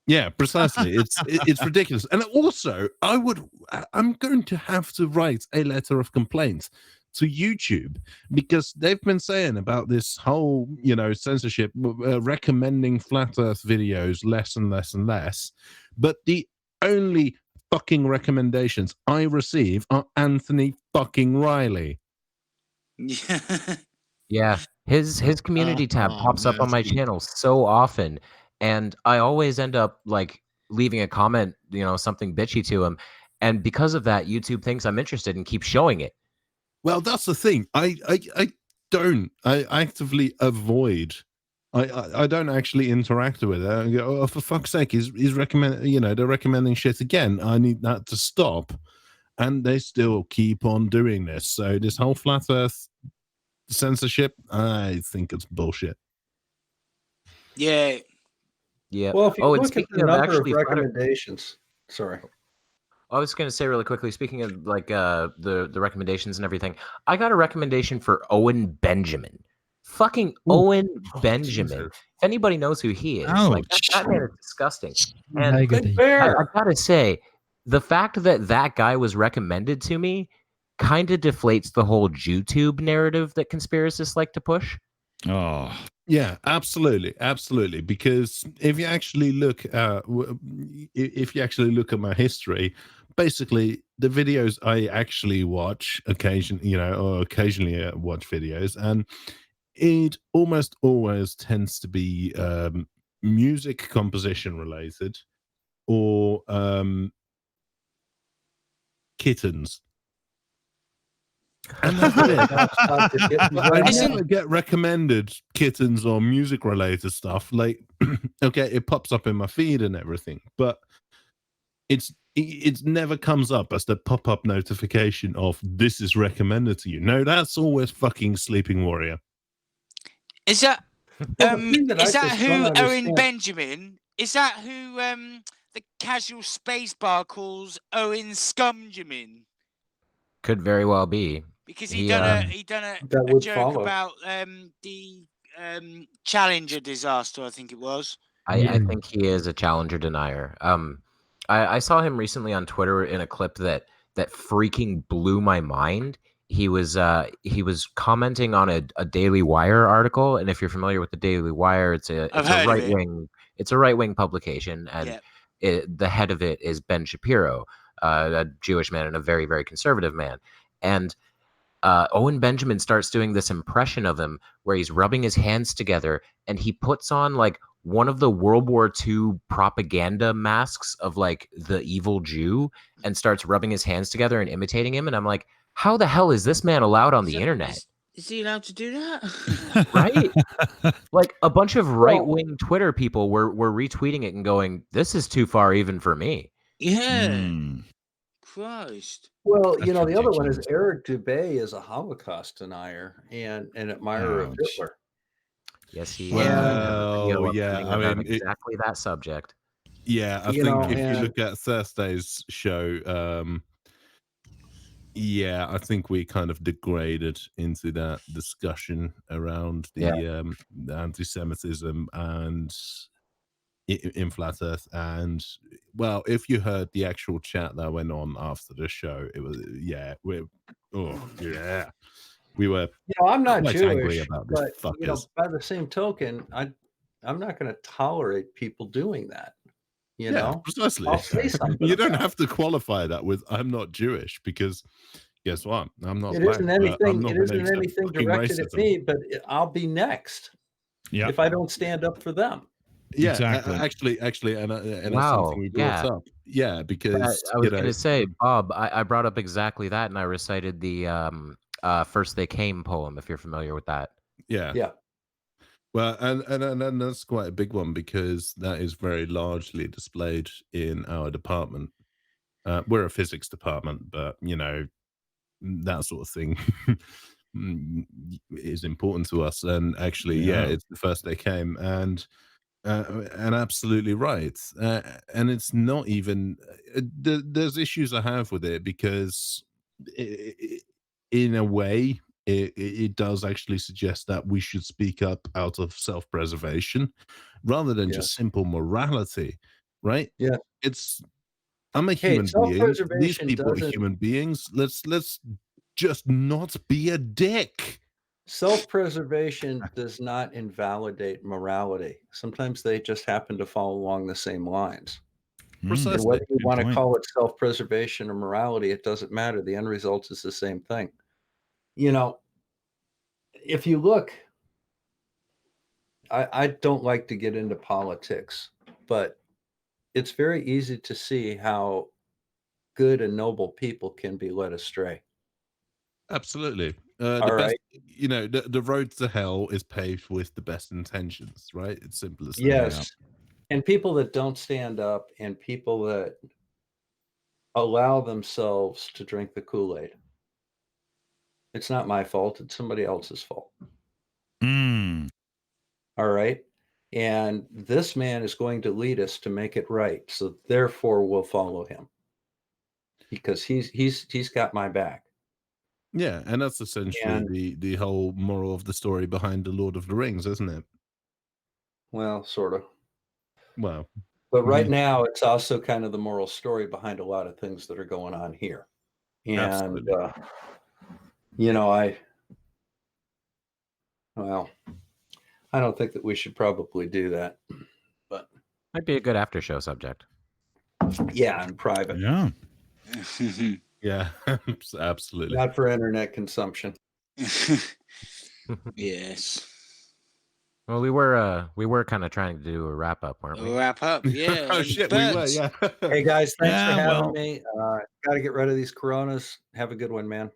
Yeah, precisely. It's ridiculous. And also, I'm going to have to write a letter of complaint to YouTube, because they've been saying about this whole, censorship, recommending flat Earth videos less and less and less. But the only fucking recommendations I receive are Anthony fucking Riley. Yeah, his community tab pops up on my channel so often, and I always end up like leaving a comment, something bitchy to him, and because of that, YouTube thinks I'm interested and keeps showing it. Well, that's the thing. I actively avoid. I don't actually interact with it. I go, oh, for fuck's sake, he's recommending, they're recommending shit again. I need that to stop. And they still keep on doing this. So this whole flat Earth censorship, I think it's bullshit. Yeah. Yeah. Well, if you look at the number of actually recommendations, sorry. I was going to say really quickly, speaking of like the recommendations and everything, I got a recommendation for Owen Benjamin. Fucking Owen Benjamin. If anybody knows who he is, like that man is disgusting. And I gotta say, the fact that that guy was recommended to me kind of deflates the whole YouTube narrative that conspiracists like to push. Oh, yeah, absolutely, absolutely. Because if you actually look at my history, basically the videos I actually watch occasionally watch videos, and it almost always tends to be music composition related or kittens. And that's it. I never get recommended kittens or music related stuff. Like, okay, it pops up in my feed and everything, but it never comes up as the pop-up notification of this is recommended to you. No, that's always fucking Sleeping Warrior. Is that who Owen Benjamin? Is that who the casual space bar calls Owen Scumjamin? Could very well be. Because he done a joke about the Challenger disaster, I think it was. I think he is a Challenger denier. I saw him recently on Twitter in a clip that freaking blew my mind. He was commenting on a Daily Wire article, and if you're familiar with the Daily Wire, it's a right wing publication, and the head of it is Ben Shapiro, a Jewish man and a very, very conservative man. And Owen Benjamin starts doing this impression of him where he's rubbing his hands together, and he puts on like one of the World War II propaganda masks of like the evil Jew and starts rubbing his hands together and imitating him. And I'm like, how the hell is this man allowed on the internet? Is he allowed to do that? Right? Like a bunch of right-wing Twitter people were retweeting it and going, "This is too far even for me." Yeah. Christ. Well, That's you know, the other one is ridiculous. Eric Dubay is a Holocaust denier and an admirer of Ouch. Hitler. Yes, he is. Well, yeah, I about mean, exactly that subject. Yeah, I You think know, if you and- look at Thursday's show, yeah, I think we kind of degraded into that discussion around the anti-Semitism and in Flat Earth. And well, if you heard the actual chat that went on after the show, it was we were. You know, I'm not quite Jewish, angry about this but you know, fuckers. by the same token, I'm not going to tolerate people doing that. You Yeah, know, precisely. I'll say something. You don't about have to qualify that with "I'm not Jewish" because guess what? I'm not. it. Black, Isn't but I'm anything. not It gonna isn't accept anything fucking directed at racism. me, but I'll be next. Yeah. If I don't stand up for them. Yeah, Exactly. actually, and it's Wow, something we brought yeah. up. Yeah, because I was you know, going to say, Bob, I brought up exactly that, and I recited the First They Came poem, if you're familiar with that. yeah, Yeah. Well, and that's quite a big one because that is very largely displayed in our department. We're a physics department, but you know that sort of thing is important to us. And actually, yeah, it's the First They Came, and absolutely right. And it's not even there's issues I have with it because in a way it does actually suggest that we should speak up out of self-preservation rather than just simple morality, right? Yeah. I'm a human being. These self-preservation people are doesn't- human beings. Let's just not be a dick. Self-preservation does not invalidate morality. Sometimes they just happen to fall along the same lines. Precisely. And whether you Good want to point. call it self-preservation or morality, it doesn't matter. The end result is the same thing. You know, if you look, I don't like to get into politics, but it's very easy to see how good and noble people can be led astray. Absolutely. All The best, right. you know, the road to hell is paved with the best intentions, right? It's simple as that. Yes. And people that don't stand up and people that allow themselves to drink the Kool-Aid. It's not my fault. It's somebody else's fault. All right. And this man is going to lead us to make it right. So therefore we'll follow him because he's got my back. Yeah, and that's essentially And- the whole moral of the story behind the Lord of the Rings, isn't it? Well, sort of. Well, But right now, it's also kind of the moral story behind a lot of things that are going on here. And, Absolutely. you know, I don't think that we should probably do that. But Might be a good after show subject. yeah, in private. Yeah. yeah, absolutely. Not for internet consumption. Yes. Well, we were kind of trying to do a wrap up, weren't we? Wrap up. Yeah. Oh shit, we were, Bert. yeah. Hey guys, thanks Yeah, for having well- me. Got to get rid of these Coronas. Have a good one, man.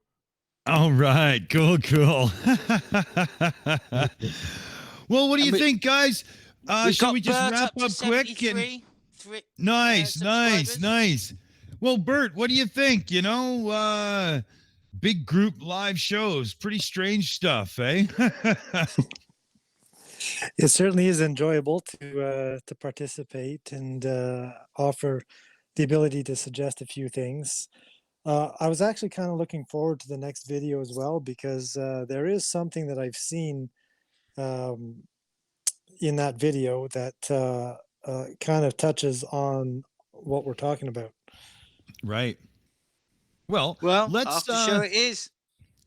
All right. Cool. Well, what do you think, guys? We've Should got we just Bert wrap to up quick? And 73 nice. subscribers. Well, Bert, what do you think? You know, big group live shows, pretty strange stuff, eh? It certainly is enjoyable to participate and offer the ability to suggest a few things. I was actually kind of looking forward to the next video as well because there is something that I've seen in that video that kind of touches on what we're talking about. Right. Well, let's after show it is.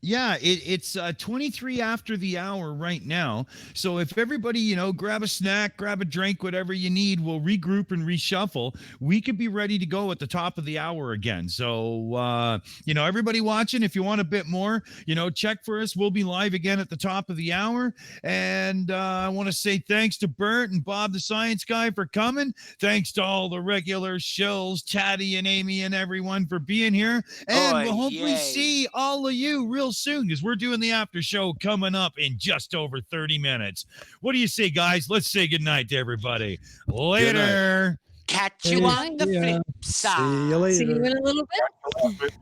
Yeah, it's 23 after the hour right now. So if everybody, you know, grab a snack, grab a drink, whatever you need, we'll regroup and reshuffle. We could be ready to go at the top of the hour again. So, you know, everybody watching, if you want a bit more, you know, check for us. We'll be live again at the top of the hour. And I want to say thanks to Bert and Bob, the science guy, for coming. Thanks to all the regular Shills, Tattie and Aimee and everyone for being here. And we'll hopefully see all of you real real soon because we're doing the after show coming up in just over 30 minutes. What do you say, guys? Let's say goodnight to everybody. Later. Catch you on the flip side. See you later. See you in a little bit.